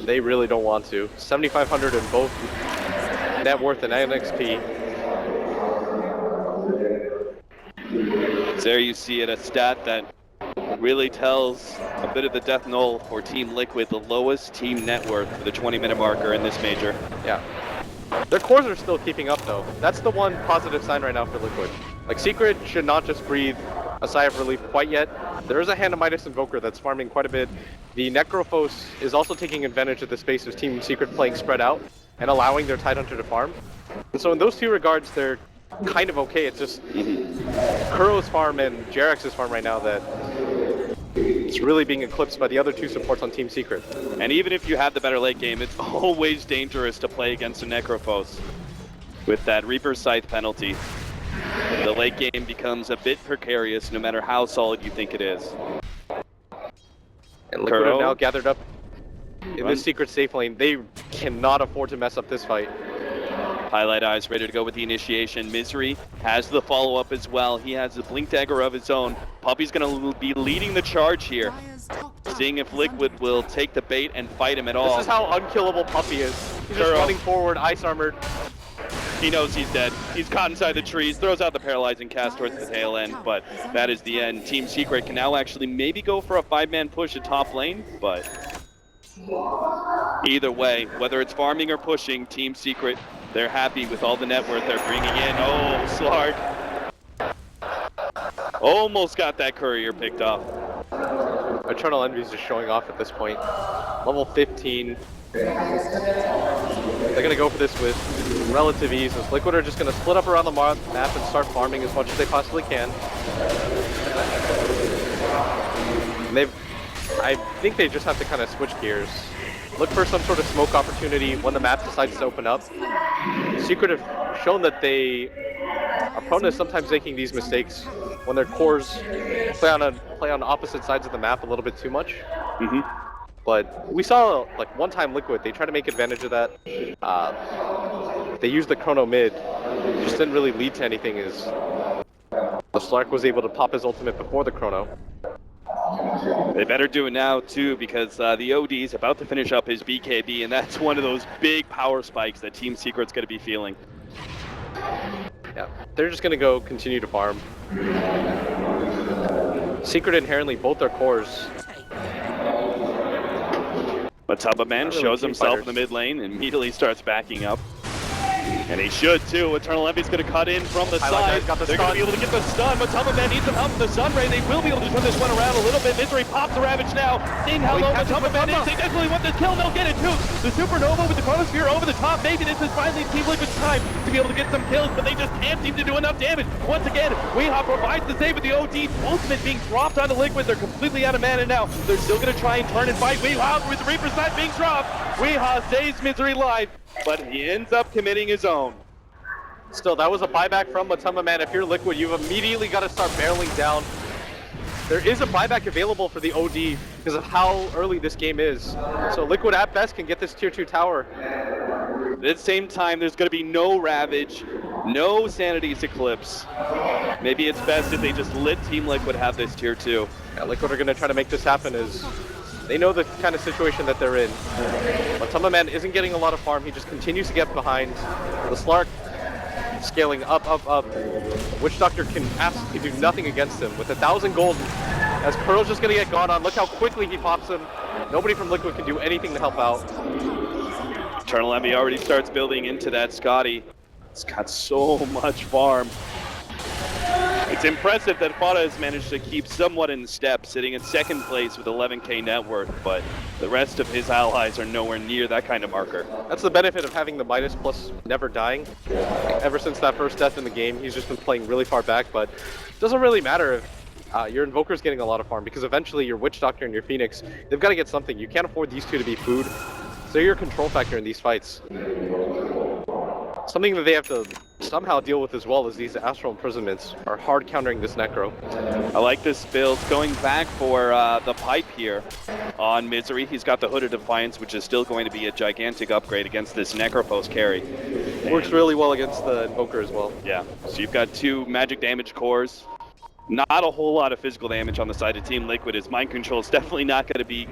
they really don't want to. 7,500 in both net worth and NXP. There you see it, a stat that really tells a bit of the death knell for Team Liquid, the lowest team net worth for the 20-minute marker in this major. Yeah. Their cores are still keeping up though. That's the one positive sign right now for Liquid. Like Secret should not just breathe a sigh of relief quite yet. There is a hand of Midas Invoker that's farming quite a bit. The Necrophos is also taking advantage of the space of Team Secret playing spread out and allowing their Tidehunter to farm. And so in those two regards, they're kind of okay. It's just Kuro's farm and Jarex's farm right now that it's really being eclipsed by the other two supports on Team Secret. And even if you have the better late game, it's always dangerous to play against a Necrophos. With that Reaper Scythe penalty, the late game becomes a bit precarious no matter how solid you think it is. And Liquid have now gathered up in this Secret safe lane. They cannot afford to mess up this fight. Highlight Eyes ready to go with the initiation. Misery has the follow-up as well. He has a Blink Dagger of his own. Puppey's going to be leading the charge here, seeing if Liquid will take the bait and fight him at all. This is how unkillable Puppey is. He's just running forward, ice armored. He knows he's dead. He's caught inside the trees, throws out the paralyzing cast towards the tail end, but that is the end. Team Secret can now actually maybe go for a 5-man push at top lane, but either way, whether it's farming or pushing, Team Secret, they're happy with all the net worth they're bringing in. Oh, Slark. Almost got that courier picked off. Eternal Envy is just showing off at this point. Level 15. They're going to go for this with relative ease. As Liquid are just going to split up around the map and start farming as much as they possibly can. And I think they just have to kind of switch gears. Look for some sort of smoke opportunity when the map decides to open up. Secret have shown that they are prone to sometimes making these mistakes when their cores play on opposite sides of the map a little bit too much. But we saw, like, one time Liquid, they tried to make advantage of that. They used the Chrono mid. It just didn't really lead to anything as the Slark was able to pop his ultimate before the Chrono. They better do it now, too, because the OD is about to finish up his BKB, and that's one of those big power spikes that Team Secret's going to be feeling. Yeah, they're just going to go continue to farm. Secret inherently, both their cores. But Tubba shows himself in the mid lane and immediately starts backing up. And he should too. Eternal Envy's going to cut in from the side. They're going to be able to get the stun, but Tubba needs some help from the Sun Ray. They will be able to turn this one around a little bit. Misery pops the Ravage now. Seeing how low Tubba is. They definitely want this kill. They'll get it too. The Supernova with the Chronosphere over the top. Maybe this is finally Team Liquid's time to be able to get some kills, but they just can't seem to do enough damage. Once again, Weehaw provides the save with the OD. Ultimate being dropped onto Liquid. They're completely out of mana now. They're still going to try and turn and fight. Weehaw with the Reaper's Scythe being dropped. Weehaw saves Misery life, but he ends up committing his own. Still, that was a buyback from Matamba Man. If you're Liquid, you've immediately got to start barreling down. There is a buyback available for the OD because of how early this game is. So Liquid at best can get this tier 2 tower. At the same time, there's going to be no Ravage, no Sanity's Eclipse. Maybe it's best if they just let Team Liquid have this tier 2. Yeah, Liquid are going to try to make this happen as they know the kind of situation that they're in. Matamba Man isn't getting a lot of farm. He just continues to get behind. The Slark scaling up, up, up. Witch Doctor can absolutely do nothing against him. With 1,000 gold, as Kuro's just gonna get gone on, look how quickly he pops him. Nobody from Liquid can do anything to help out. Eternal Envy already starts building into that Scotty. It's got so much farm. It's impressive that Fada has managed to keep somewhat in step, sitting in second place with 11k net worth, but the rest of his allies are nowhere near that kind of marker. That's the benefit of having the Midas plus never dying. Ever since that first death in the game, he's just been playing really far back, but it doesn't really matter if your Invoker's getting a lot of farm, because eventually your Witch Doctor and your Phoenix, they've got to get something. You can't afford these two to be food, so you're a control factor in these fights. Something that they have to somehow deal with as well is these Astral Imprisonments are hard countering this Necro. I like this build. Going back for the pipe here on Misery. He's got the Hooded Defiance, which is still going to be a gigantic upgrade against this Necropost carry. Works really well against the Invoker as well. Yeah, so you've got 2 magic damage cores. Not a whole lot of physical damage on the side of Team Liquid. His mind control is definitely not going to be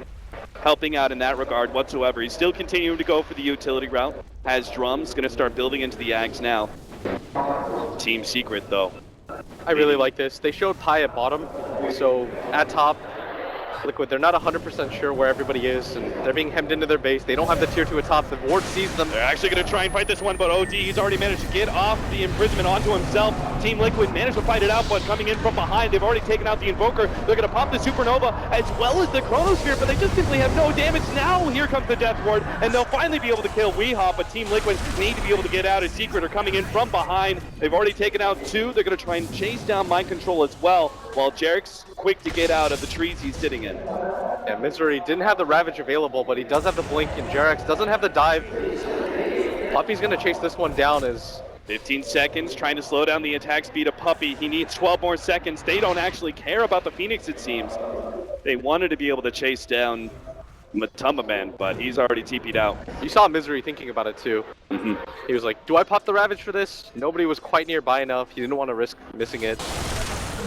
helping out in that regard whatsoever. He's still continuing to go for the utility route. Has drums, going to start building into the Ags now. Team Secret, though. I really like this. They showed Pi at bottom, so at top, Liquid, they're not 100% sure where everybody is, and they're being hemmed into their base. They don't have the tier 2 atop. The ward sees them. They're actually going to try and fight this one, but OD, he's already managed to get off the imprisonment onto himself. Team Liquid managed to fight it out, but coming in from behind, they've already taken out the Invoker. They're going to pop the Supernova as well as the Chronosphere, but they just simply have no damage. Now here comes the Death Ward, and they'll finally be able to kill Weehaw, but Team Liquid need to be able to get out as Secret are coming in from behind. They've already taken out 2. They're going to try and chase down Mind Control as well, while Jarek's quick to get out of the trees he's sitting in. Yeah, Misery didn't have the Ravage available, but he does have the Blink, and Jarex doesn't have the dive. Puppy's gonna chase this one down as 15 seconds, trying to slow down the attack speed of Puppy. He needs 12 more seconds. They don't actually care about the Phoenix, it seems. They wanted to be able to chase down Matumba Man, but he's already TP'd out. you saw Misery thinking about it too. He was like, do I pop the Ravage for this? Nobody was quite nearby enough. He didn't want to risk missing it.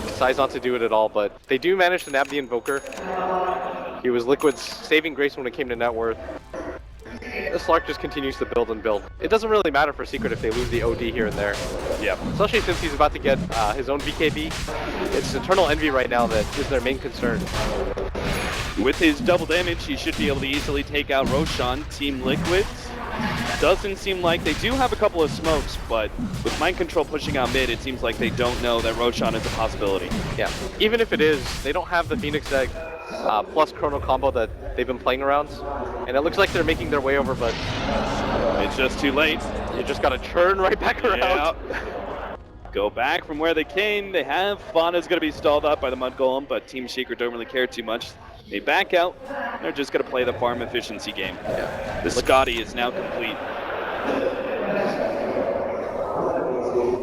Decides not to do it at all, but they do manage to nab the Invoker. He was Liquid's saving grace when it came to net worth. This Lark just continues to build and build. It doesn't really matter for Secret if they lose the OD here and there. Yeah. Especially since he's about to get his own BKB. It's Eternal Envy right now that is their main concern. With his double damage, he should be able to easily take out Roshan. Team Liquid doesn't seem like they do have a couple of smokes, but with Mind Control pushing out mid, it seems like they don't know that Roshan is a possibility. Yeah. Even if it is, they don't have the Phoenix Egg plus Chrono combo that they've been playing around. And it looks like they're making their way over, but it's just too late. You just gotta churn right back around. Yeah. Go back from where they came. They have Fauna's gonna be stalled up by the Mud Golem, but Team Secret don't really care too much. They back out. They're just gonna play the farm efficiency game. Yeah. The Scotty is now complete.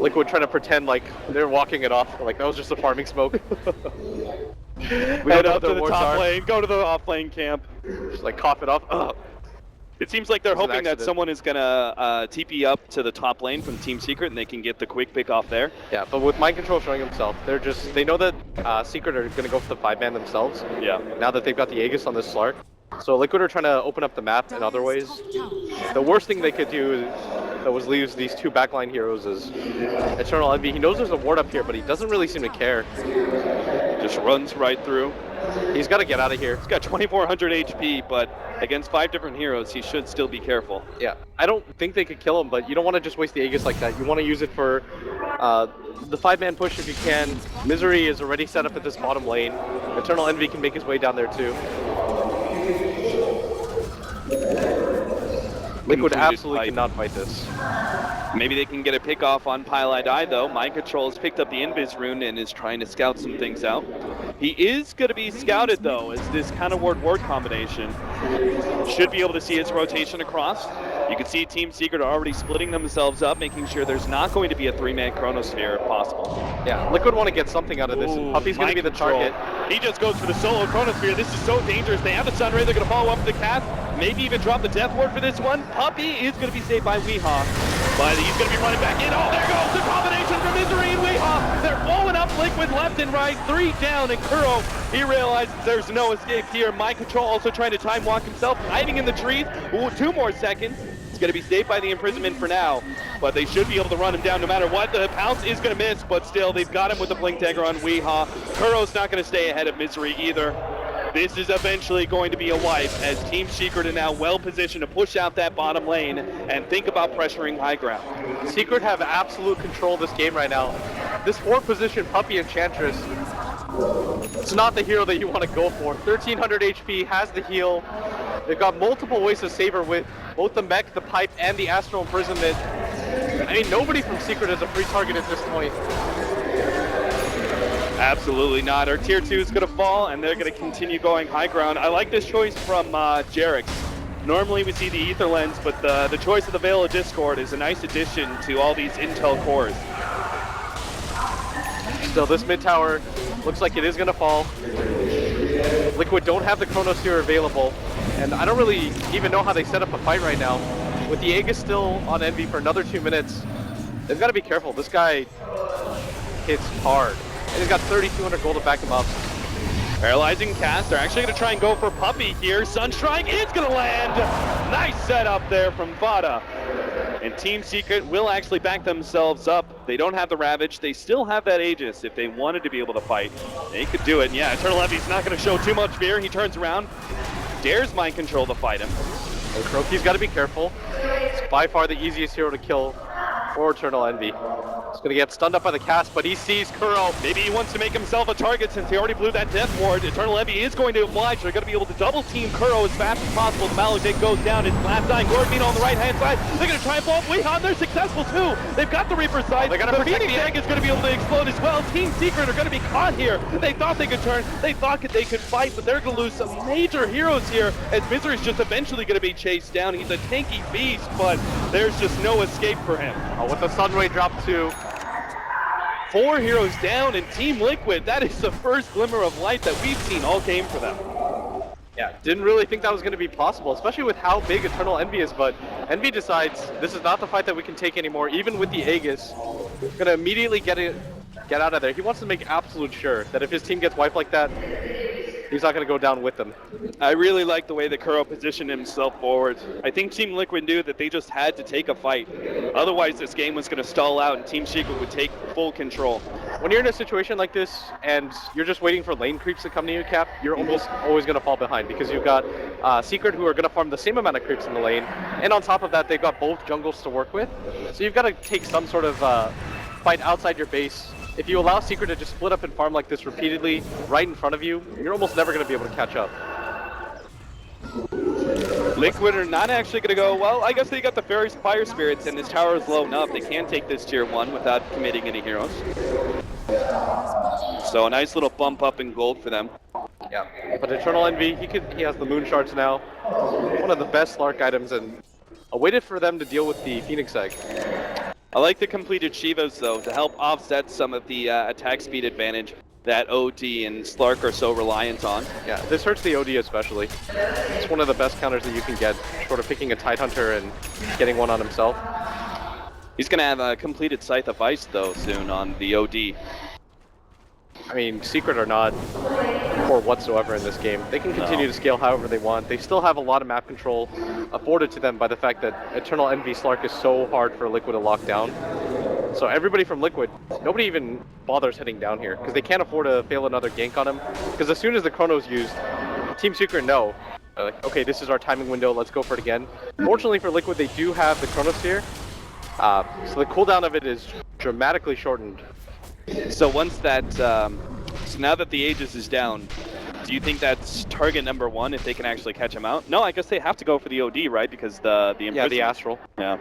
Liquid trying to pretend like they're walking it off, like that was just a farming smoke. We Head don't know up to what the wards top are. lane, go to the off lane camp. Just like cough it off. Ugh. It seems like they're It's an hoping that accident. someone is gonna TP up to the top lane from Team Secret and they can get the quick pick off there. Yeah, but with Mind Control showing himself, they know that Secret are gonna go for the 5-man themselves. Yeah. Now that they've got the Aegis on this Slark. So Liquid are trying to open up the map in other ways. The worst thing they could do that was leaves these 2 backline heroes is Eternal Envy. He knows there's a ward up here, but he doesn't really seem to care. Just runs right through. He's got to get out of here. He's got 2400 HP, but against 5 different heroes, he should still be careful. Yeah, I don't think they could kill him, but you don't want to just waste the Aegis like that. You want to use it for the 5-man push if you can. Misery is already set up at this bottom lane. Eternal Envy can make his way down there too. Liquid absolutely cannot fight this. Maybe they can get a pick off on Pylite Eye though. Mind Control has picked up the Invis rune and is trying to scout some things out. He is going to be scouted though, as this kind of ward combination should be able to see his rotation across. You can see Team Secret are already splitting themselves up, making sure there's not going to be a 3-man Chronosphere if possible. Yeah, Liquid want to get something out of this, and Puppy's going to be the target. He just goes for the solo Chronosphere. This is so dangerous. They have the Sunray. They're going to follow up with the cast. Maybe even drop the Death Ward for this one. Puppy is going to be saved by Weehaw. But he's going to be running back in. Oh, there goes the combination for Misery and Weehaw. They're blowing up Liquid left and right. 3 down, and Kuro, he realizes there's no escape here. Mind Control also trying to time walk himself, hiding in the trees. Ooh, 2 more seconds. He's going to be saved by the imprisonment for now, but they should be able to run him down no matter what. The pounce is going to miss, but still, they've got him with the blink dagger on Weehaw. Kuro's not going to stay ahead of Misery either. This is eventually going to be a wipe, as Team Secret are now well positioned to push out that bottom lane and think about pressuring high ground. Secret have absolute control of this game right now. This 4th position, Puppey Enchantress, it's not the hero that you want to go for. 1300 HP, has the heal. They've got multiple ways to save her with both the mech, the pipe, and the Astral Imprisonment. I mean, nobody from Secret is a free target at this point. Absolutely not. Our tier 2 is going to fall, and they're going to continue going high ground. I like this choice from Jarix. Normally we see the Ether Lens, but the choice of the Veil of Discord is a nice addition to all these intel cores. So this mid tower looks like it is going to fall. Liquid don't have the Chronosphere available, and I don't really even know how they set up a fight right now. With the Aegis still on Envy for another 2 minutes, they've got to be careful. This guy hits hard, and he's got 3,200 gold to back him up. Paralyzing cast. They're actually going to try and go for Puppey here. Sunstrike is going to land. Nice setup there from Vada. And Team Secret will actually back themselves up. They don't have the Ravage. They still have that Aegis. If they wanted to be able to fight, they could do it. And yeah, Eternal Envy's not going to show too much fear. He turns around, dares mind control to fight him. And Kroki's got to be careful. It's by far the easiest hero to kill for Eternal Envy. He's going to get stunned up by the cast, but he sees Kuro. Maybe he wants to make himself a target since he already blew that Death Ward. Eternal Envy is going to oblige. They're going to be able to double team Kuro as fast as possible. The Maledict goes down. It's last dying Gorgon on the right hand side. They're going to try and blow up Weehaw. They're successful too. They've got the Reaper side. They're going the to protect Phoenix the Egg is going to be able to explode as well. Team Secret are going to be caught here. They thought they could turn. They thought they could fight, but they're going to lose some major heroes here as Misery's just eventually going to be chased down. He's a tanky beast, but there's just no escape for him. With the Sunray drop too. 4 heroes down, and Team Liquid, that is the first glimmer of light that we've seen all game for them. Yeah, didn't really think that was going to be possible, especially with how big Eternal Envy is, but Envy decides this is not the fight that we can take anymore, even with the Aegis. Going to immediately get out of there. He wants to make absolute sure that if his team gets wiped like that, he's not going to go down with them. I really like the way that Kuro positioned himself forward. I think Team Liquid knew that they just had to take a fight. Otherwise, this game was going to stall out and Team Secret would take full control. When you're in a situation like this and you're just waiting for lane creeps to come to you, Cap, you're almost always going to fall behind because you've got Secret who are going to farm the same amount of creeps in the lane, and on top of that, they've got both jungles to work with. So you've got to take some sort of fight outside your base. If you allow Secret to just split up and farm like this repeatedly right in front of you, you're almost never going to be able to catch up. Liquid are not actually going to go, well, I guess they got the Fire Spirits and this tower is low enough. They can take this tier 1 without committing any heroes. So a nice little bump up in gold for them. Yeah, but Eternal Envy, he has the Moon Shards now. One of the best Slark items, and I waited for them to deal with the Phoenix Egg. I like the completed Shivas though to help offset some of the attack speed advantage that OD and Slark are so reliant on. Yeah, this hurts the OD especially. It's one of the best counters that you can get, short of picking a Tidehunter and getting one on himself. He's going to have a completed Scythe of Ice though soon on the OD. I mean, Secret are not poor whatsoever in this game. They can continue to scale however they want. They still have a lot of map control afforded to them by the fact that Eternal Envy Slark is so hard for Liquid to lock down. So everybody from Liquid, nobody even bothers heading down here because they can't afford to fail another gank on him. Because as soon as the Chrono's used, Team Secret know, like, okay, this is our timing window, let's go for it again. Fortunately for Liquid, they do have the Chronosphere, so the cooldown of it is dramatically shortened. So once that, so now that the Aegis is down, do you think that's target number 1 if they can actually catch him out? No, I guess they have to go for the OD, right? Because yeah, the Astral. Yeah.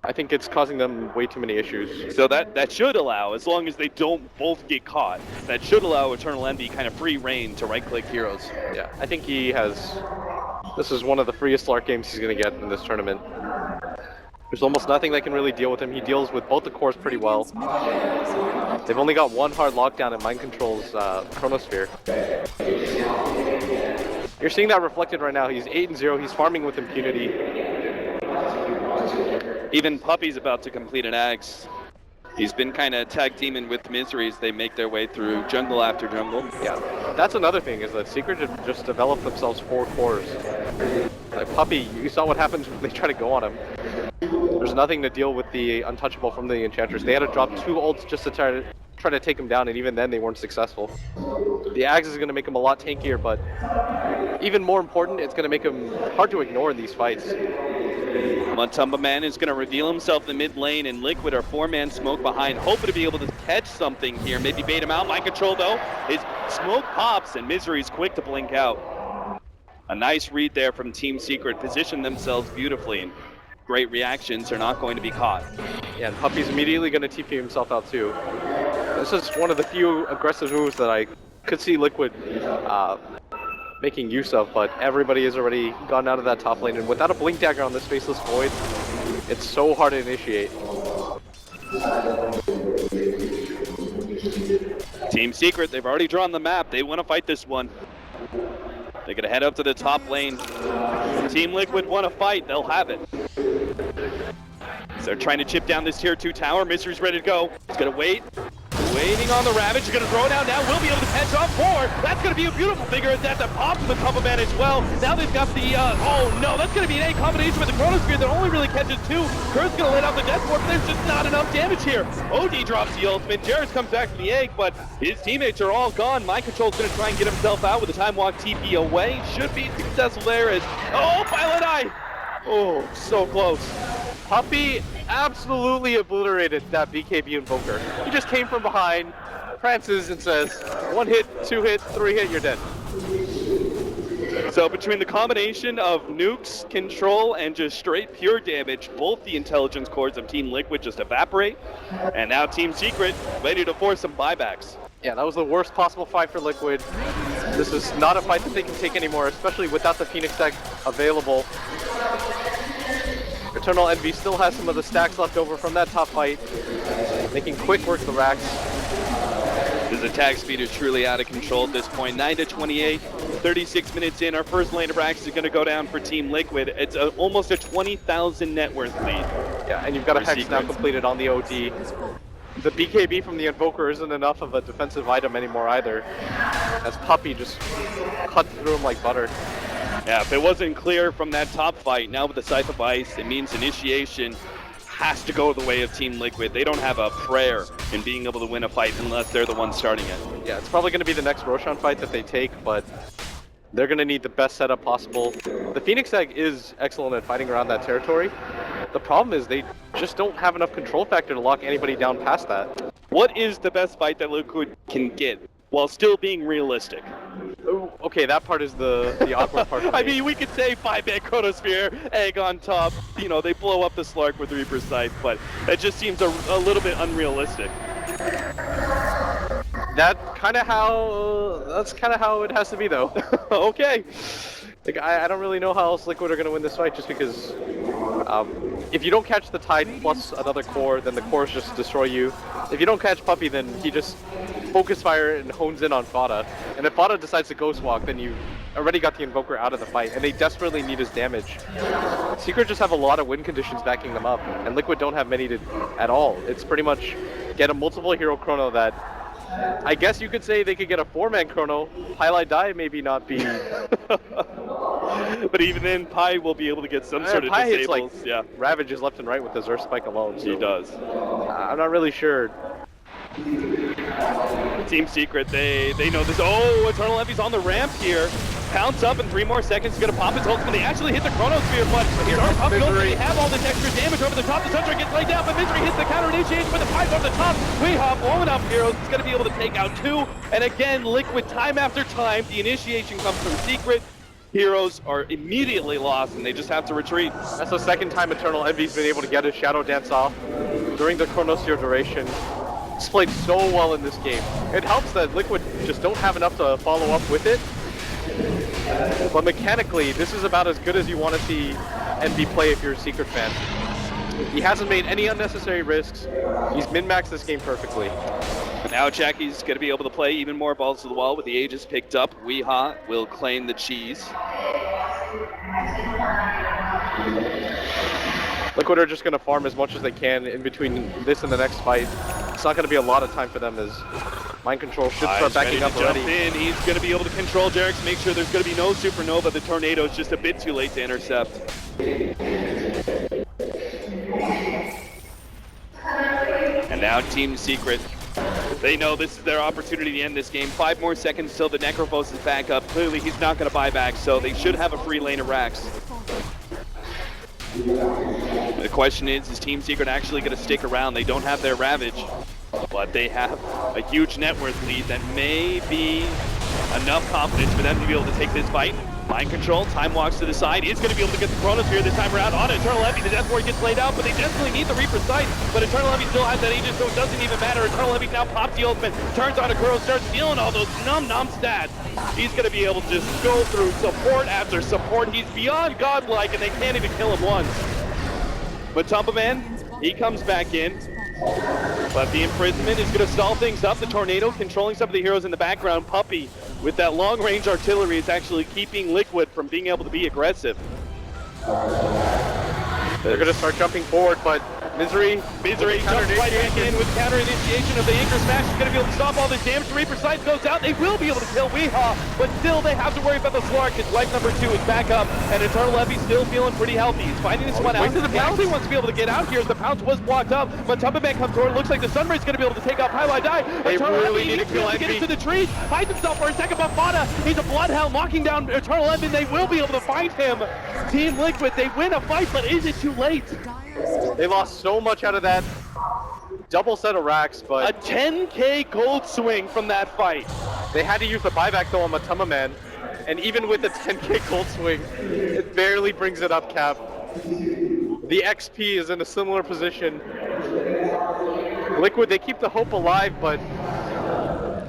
I think it's causing them way too many issues. So that should allow, as long as they don't both get caught, that should allow Eternal Envy kind of free reign to right-click heroes. Yeah, I think he has. This is one of the freest Slark games he's going to get in this tournament. There's almost nothing that can really deal with him. He deals with both the cores pretty well. They've only got one hard lockdown in Mind Control's Chronosphere. You're seeing that reflected right now. He's 8-0. He's farming with impunity. Even Puppey's about to complete an Axe. He's been kind of tag teaming with Misery as they make their way through jungle after jungle. Yeah, that's another thing, is that Secret just developed themselves 4 cores. Like Puppy, you saw what happens when they try to go on him. There's nothing to deal with the untouchable from the Enchantress. They had to drop 2 ults just to try to take him down, and even then they weren't successful. The Axe is going to make him a lot tankier, but even more important, it's going to make him hard to ignore in these fights. Matumba Man is going to reveal himself in the mid lane, and Liquid are 4-man smoke behind, hoping to be able to catch something here. Maybe bait him out. Mind control though. His smoke pops, and Misery's quick to blink out. A nice read there from Team Secret. Positioned themselves beautifully, and great reactions are not going to be caught. Yeah, and Puppy's immediately going to TP himself out too. This is one of the few aggressive moves that I could see Liquid making use of, but everybody has already gone out of that top lane, and without a Blink Dagger on this Faceless Void, it's so hard to initiate. Team Secret, they've already drawn the map. They want to fight this one. They're going to head up to the top lane. Team Liquid want to fight. They'll have it. So they're trying to chip down this tier 2 tower. Misery's ready to go. He's going to wait. Waiting on the Ravage. He's going to throw it out now. We'll be able to catch off 4. That's going to be a beautiful figure. That's a pop from the Tumble Man as well. Now they've got the, oh no, that's going to be an A combination with the Chronosphere that only really catches 2. Kurt's going to let out the Death Warp. There's just not enough damage here. OD drops the ultimate. Jarrus comes back from the egg, but his teammates are all gone. Mind Control's going to try and get himself out with a Time Walk TP away. Should be successful there as, oh, Pilot Eye. Oh, so close. Puppy absolutely obliterated that BKB Invoker. He just came from behind, prances, and says, 1 hit, 2 hit, 3 hit, you're dead. So between the combination of nukes, control, and just straight pure damage, both the intelligence cores of Team Liquid just evaporate, and now Team Secret ready to force some buybacks. Yeah, that was the worst possible fight for Liquid. This is not a fight that they can take anymore, especially without the Phoenix deck available. Eternal Envy still has some of the stacks left over from that top fight, making quick work of the racks. His attack speed is truly out of control at this point. 9-28, 36 minutes in. Our first lane of racks is going to go down for Team Liquid. It's almost a 20,000 net worth lead. Yeah, and you've got a Hex now completed on the OD. The BKB from the Invoker isn't enough of a defensive item anymore either, as Puppy just cut through him like butter. Yeah, if it wasn't clear from that top fight, now with the Scythe of Ice, it means initiation has to go the way of Team Liquid. They don't have a prayer in being able to win a fight unless they're the ones starting it. Yeah, it's probably going to be the next Roshan fight that they take, but they're going to need the best setup possible. The Phoenix Egg is excellent at fighting around that territory. The problem is they just don't have enough control factor to lock anybody down past that. What is the best fight that Liquid can get while still being realistic? Okay, that part is the awkward part for me. I mean, we could say 5-man Chronosphere, egg on top. You know, they blow up the Slark with Reaper Scythe, but it just seems a little bit unrealistic. That's kind of how it has to be, though. Okay. Like, I don't really know how else Liquid are going to win this fight, just because if you don't catch the Tide plus another core, then the cores just destroy you. If you don't catch Puppy, then he just focus fire and hones in on Fada. And if Fada decides to Ghost Walk, then you already got the Invoker out of the fight, and they desperately need his damage. Secret just have a lot of win conditions backing them up, and Liquid don't have many at all. It's pretty much get a multiple hero chrono that I guess you could say they could get a 4-man chrono. Highlight Die maybe not be. But even then, Pi will be able to get some sort of Pi disables. hits, like, yeah, Ravages left and right with the Zerf Spike alone. So he does. I'm not really sure. Team Secret, they know this. Oh, Eternal Envy's on the ramp here. Pounce up in 3 more seconds. He's going to pop his ultimate. They actually hit the Chronosphere, but here are Puppy Ultimate. They have all this extra damage over the top. The Sunshine gets laid down, but Misery hits the counter initiation with the pipe over the top. Weehaw blowing up Heroes. He's going to be able to take out 2. And again, Liquid, time after time, the initiation comes from Secret. Heroes are immediately lost, and they just have to retreat. That's the second time Eternal Envy's been able to get his Shadow Dance off during the Chronosphere duration. It's played so well in this game. It helps that Liquid just don't have enough to follow up with it. But mechanically, this is about as good as you want to see Envy play if you're a Secret fan. He hasn't made any unnecessary risks. He's min-maxed this game perfectly. Now Jackie's going to be able to play even more balls to the wall with the Aegis picked up. Weehaw will claim the cheese. Liquid are just going to farm as much as they can in between this and the next fight. It's not going to be a lot of time for them as Mind Control should start He's ready backing to up jump already. in. He's going to be able to control Jerix, make sure there's going to be no Supernova. The Tornado is just a bit too late to intercept. And now Team Secret. They know this is their opportunity to end this game. 5 more seconds till the Necrophos is back up. Clearly he's not going to buy back, so they should have a free lane of Rax. The question is Team Secret actually going to stick around? They don't have their Ravage, but they have a huge net worth lead that may be enough confidence for them to be able to take this fight. Mind Control, Time walks to the side, is going to be able to get the Chronosphere this time around on Eternal Heavy. The Death Ward gets laid out, but they definitely need the Reaper sight. But Eternal Heavy still has that Aegis, so it doesn't even matter. Eternal Heavy now pops the ultimate, turns on Akuro, starts stealing all those num stats. He's going to be able to just go through support after support. He's beyond godlike, and they can't even kill him once. But Man, he comes back in. But the imprisonment is going to stall things up. The Tornado controlling some of the heroes in the background. Puppey, with that long-range artillery, is actually keeping Liquid from being able to be aggressive. They're going to start jumping forward, but Misery jumps right back in with counter initiation of the Anchor Smash. Is going to be able to stop all this damage. The Reaper Sight goes out. They will be able to kill Weehaw, but still they have to worry about the Slark. His life number 2 is back up, and Eternal Heavy still feeling pretty healthy. He's fighting this one out. He actually wants to be able to get out here as the Pounce was blocked up, but Man comes forward. Looks like the Sunray's going to be able to take out Highlight Die. They Eternal really Heavy need to needs to be able kill to get Envy. into the trees. Hides himself for a second, but Fada, he's a Bloodhound knocking down Eternal Heavy. They will be able to fight him. Team Liquid, they win a fight, but is it too late? They lost so much out of that double set of racks, A but 10k gold swing from that fight. they had to use the buyback though on Man, and even with the 10k gold swing, it barely brings it up, Cap. The XP is in a similar position. Liquid, they keep the hope alive, but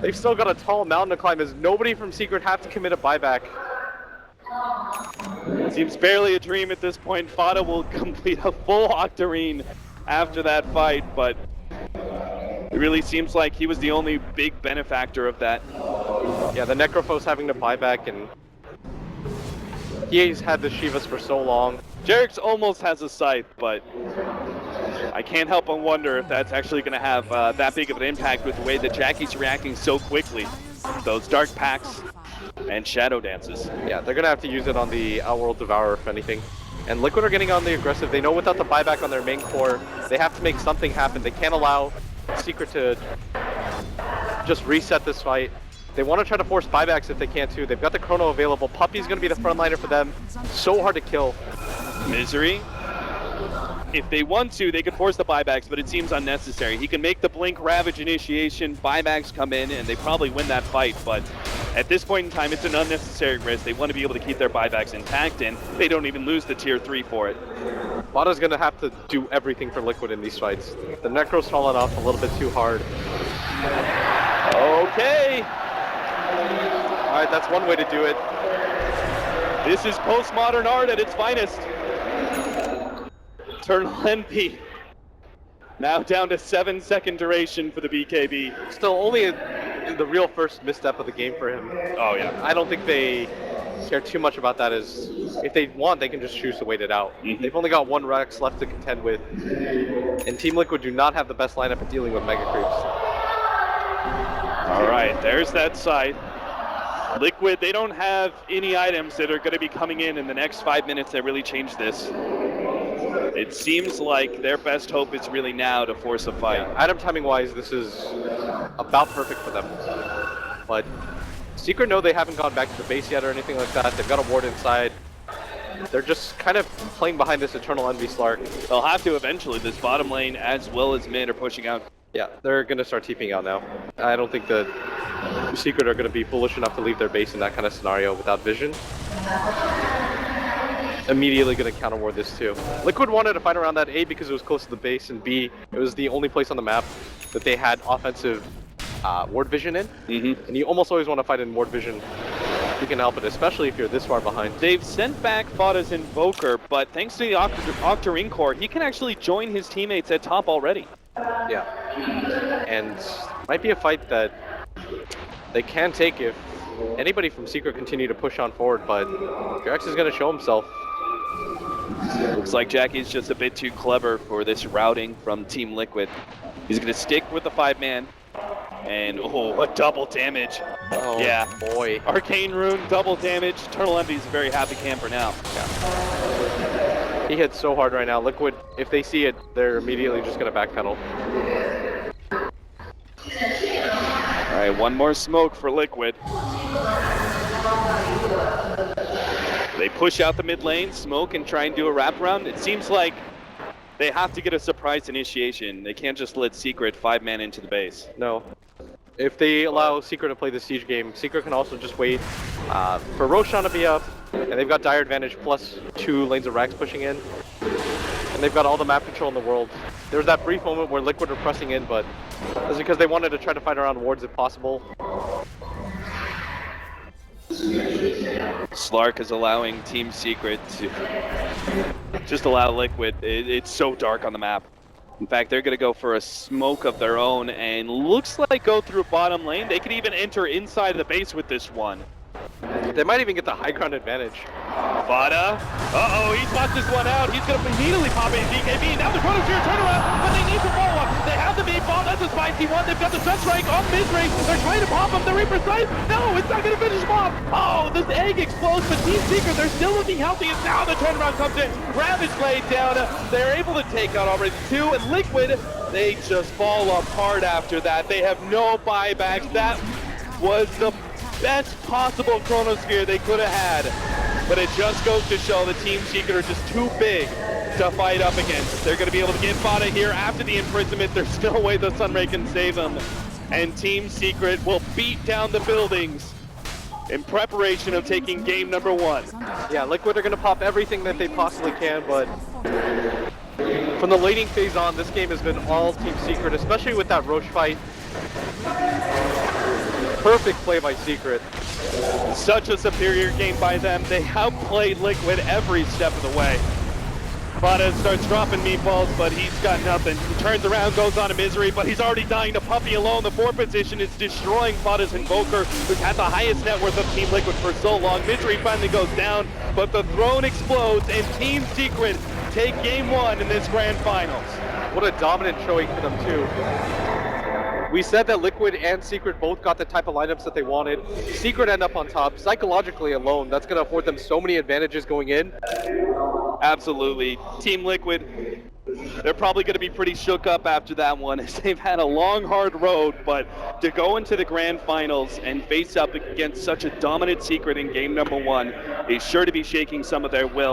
they've still got a tall mountain to climb as nobody from Secret have to commit a buyback. Seems barely a dream at this point. Fada will complete a full Octarine after that fight, but it really seems like he was the only big benefactor of that. Yeah, the Necrophos having to buy back, and he's had the Shivas for so long. Jerix almost has a scythe, but I can't help but wonder if that's actually going to have that big of an impact with the way that Jackie's reacting so quickly. Those Dark Packs and Shadow Dances. Yeah, they're gonna have to use it on the Outworld Devourer if anything. And Liquid are getting on the aggressive. They know without the buyback on their main core, they have to make something happen. They can't allow Secret to just reset this fight. They want to try to force buybacks if they can too. They've got the Chrono available. Puppey's gonna be the frontliner for them. So hard to kill. Misery. If they want to, they could force the buybacks, but it seems unnecessary. He can make the Blink Ravage initiation, buybacks come in, and they probably win that fight, but at this point in time, it's an unnecessary risk. They want to be able to keep their buybacks intact, and they don't even lose the tier 3 for it. Vada's gonna have to do everything for Liquid in these fights. The Necro's fallen off a little bit too hard. Okay. Alright, that's one way to do it. This is postmodern art at its finest. Eternal NP. Now down to 7-second duration for the BKB. Still only the real first misstep of the game for him. Oh yeah. I don't think they care too much about that, as if they want, they can just choose to wait it out. They've only got one Rex left to contend with, and Team Liquid do not have the best lineup at dealing with Mega Creeps. Alright, there's that side. Liquid, they don't have any items that are going to be coming in the next 5 minutes that really change this. It seems like their best hope is really now to force a fight. Yeah, item timing wise, this is about perfect for them. But Secret know they haven't gone back to the base yet or anything like that. They've got a ward inside. They're just kind of playing behind this Eternal Envy Slark. They'll have to eventually. This bottom lane as well as mid are pushing out. Yeah, they're going to start TPing out now. I don't think that Secret are going to be foolish enough to leave their base in that kind of scenario without vision. Immediately going to counter ward this too. Liquid wanted to fight around that A because it was close to the base, and B, it was the only place on the map that they had offensive ward vision in. And you almost always want to fight in ward vision if you can help it, especially if you're this far behind. They've sent back Fada's Invoker, but thanks to the Octarine core, he can actually join his teammates at top already. Yeah. And might be a fight that they can take if anybody from Secret continue to push on forward, but Drax is going to show himself. Looks like Jackie's just a bit too clever for this routing from Team Liquid. He's going to stick with the 5-man. And, oh, a double damage. Oh, yeah. boy. Arcane Rune, double damage. Eternal Envy's a very happy camper now. He hit so hard right now. Liquid, if they see it, they're immediately just going to backpedal. All right, one more smoke for Liquid. They push out the mid lane, smoke, and try and do a wraparound. It seems like they have to get a surprise initiation. They can't just let Secret 5-man into the base. No. If they allow Secret to play the siege game, Secret can also just wait for Roshan to be up, and they've got dire advantage plus 2 lanes of Rax pushing in, and they've got all the map control in the world. There was that brief moment where Liquid were pressing in, but that's because they wanted to try to fight around wards if possible. Slark is allowing Team Secret to just allow Liquid. It's so dark on the map. In fact, they're going to go for a smoke of their own and looks like go through bottom lane. They could even enter inside the base with this one. They might even get the high ground advantage. Vada. Uh-oh, he spots this one out. He's going to immediately pop in DKB. Now the Chronosphere turnaround, but they need to follow up. They have the meatball. That's a spicy one. They've got the Sunstrike on mid-range. They're trying to pop him. The Reaper Sight. No, it's not going to finish him off. Oh, this egg explodes, but Team Secret, they're still looking healthy, and now the turnaround comes in. Ravage laid down. They're able to take out already 2, and Liquid, they just fall apart after that. They have no buybacks. That was the best possible Chronosphere they could have had. But it just goes to show the Team Secret are just too big to fight up against. They're going to be able to get Vada here after the imprisonment. There's no way the Sunray can save them. And Team Secret will beat down the buildings in preparation of taking game number 1. Yeah, Liquid are going to pop everything that they possibly can, but from the laning phase on, this game has been all Team Secret, especially with that Roche fight. Perfect play by Secret. Such a superior game by them. They outplayed Liquid every step of the way. Vada starts dropping meatballs, but he's got nothing. He turns around, goes on a misery, but he's already dying to Puppey alone. The 4 position is destroying Vada's Invoker, who's had the highest net worth of Team Liquid for so long. Misery finally goes down, but the throne explodes, and Team Secret take game 1 in this grand finals. What a dominant showing for them too. We said that Liquid and Secret both got the type of lineups that they wanted. Secret end up on top. Psychologically alone, that's going to afford them so many advantages going in. Absolutely. Team Liquid, they're probably going to be pretty shook up after that one, as they've had a long, hard road, but to go into the grand finals and face up against such a dominant Secret in game number 1 is sure to be shaking some of their will.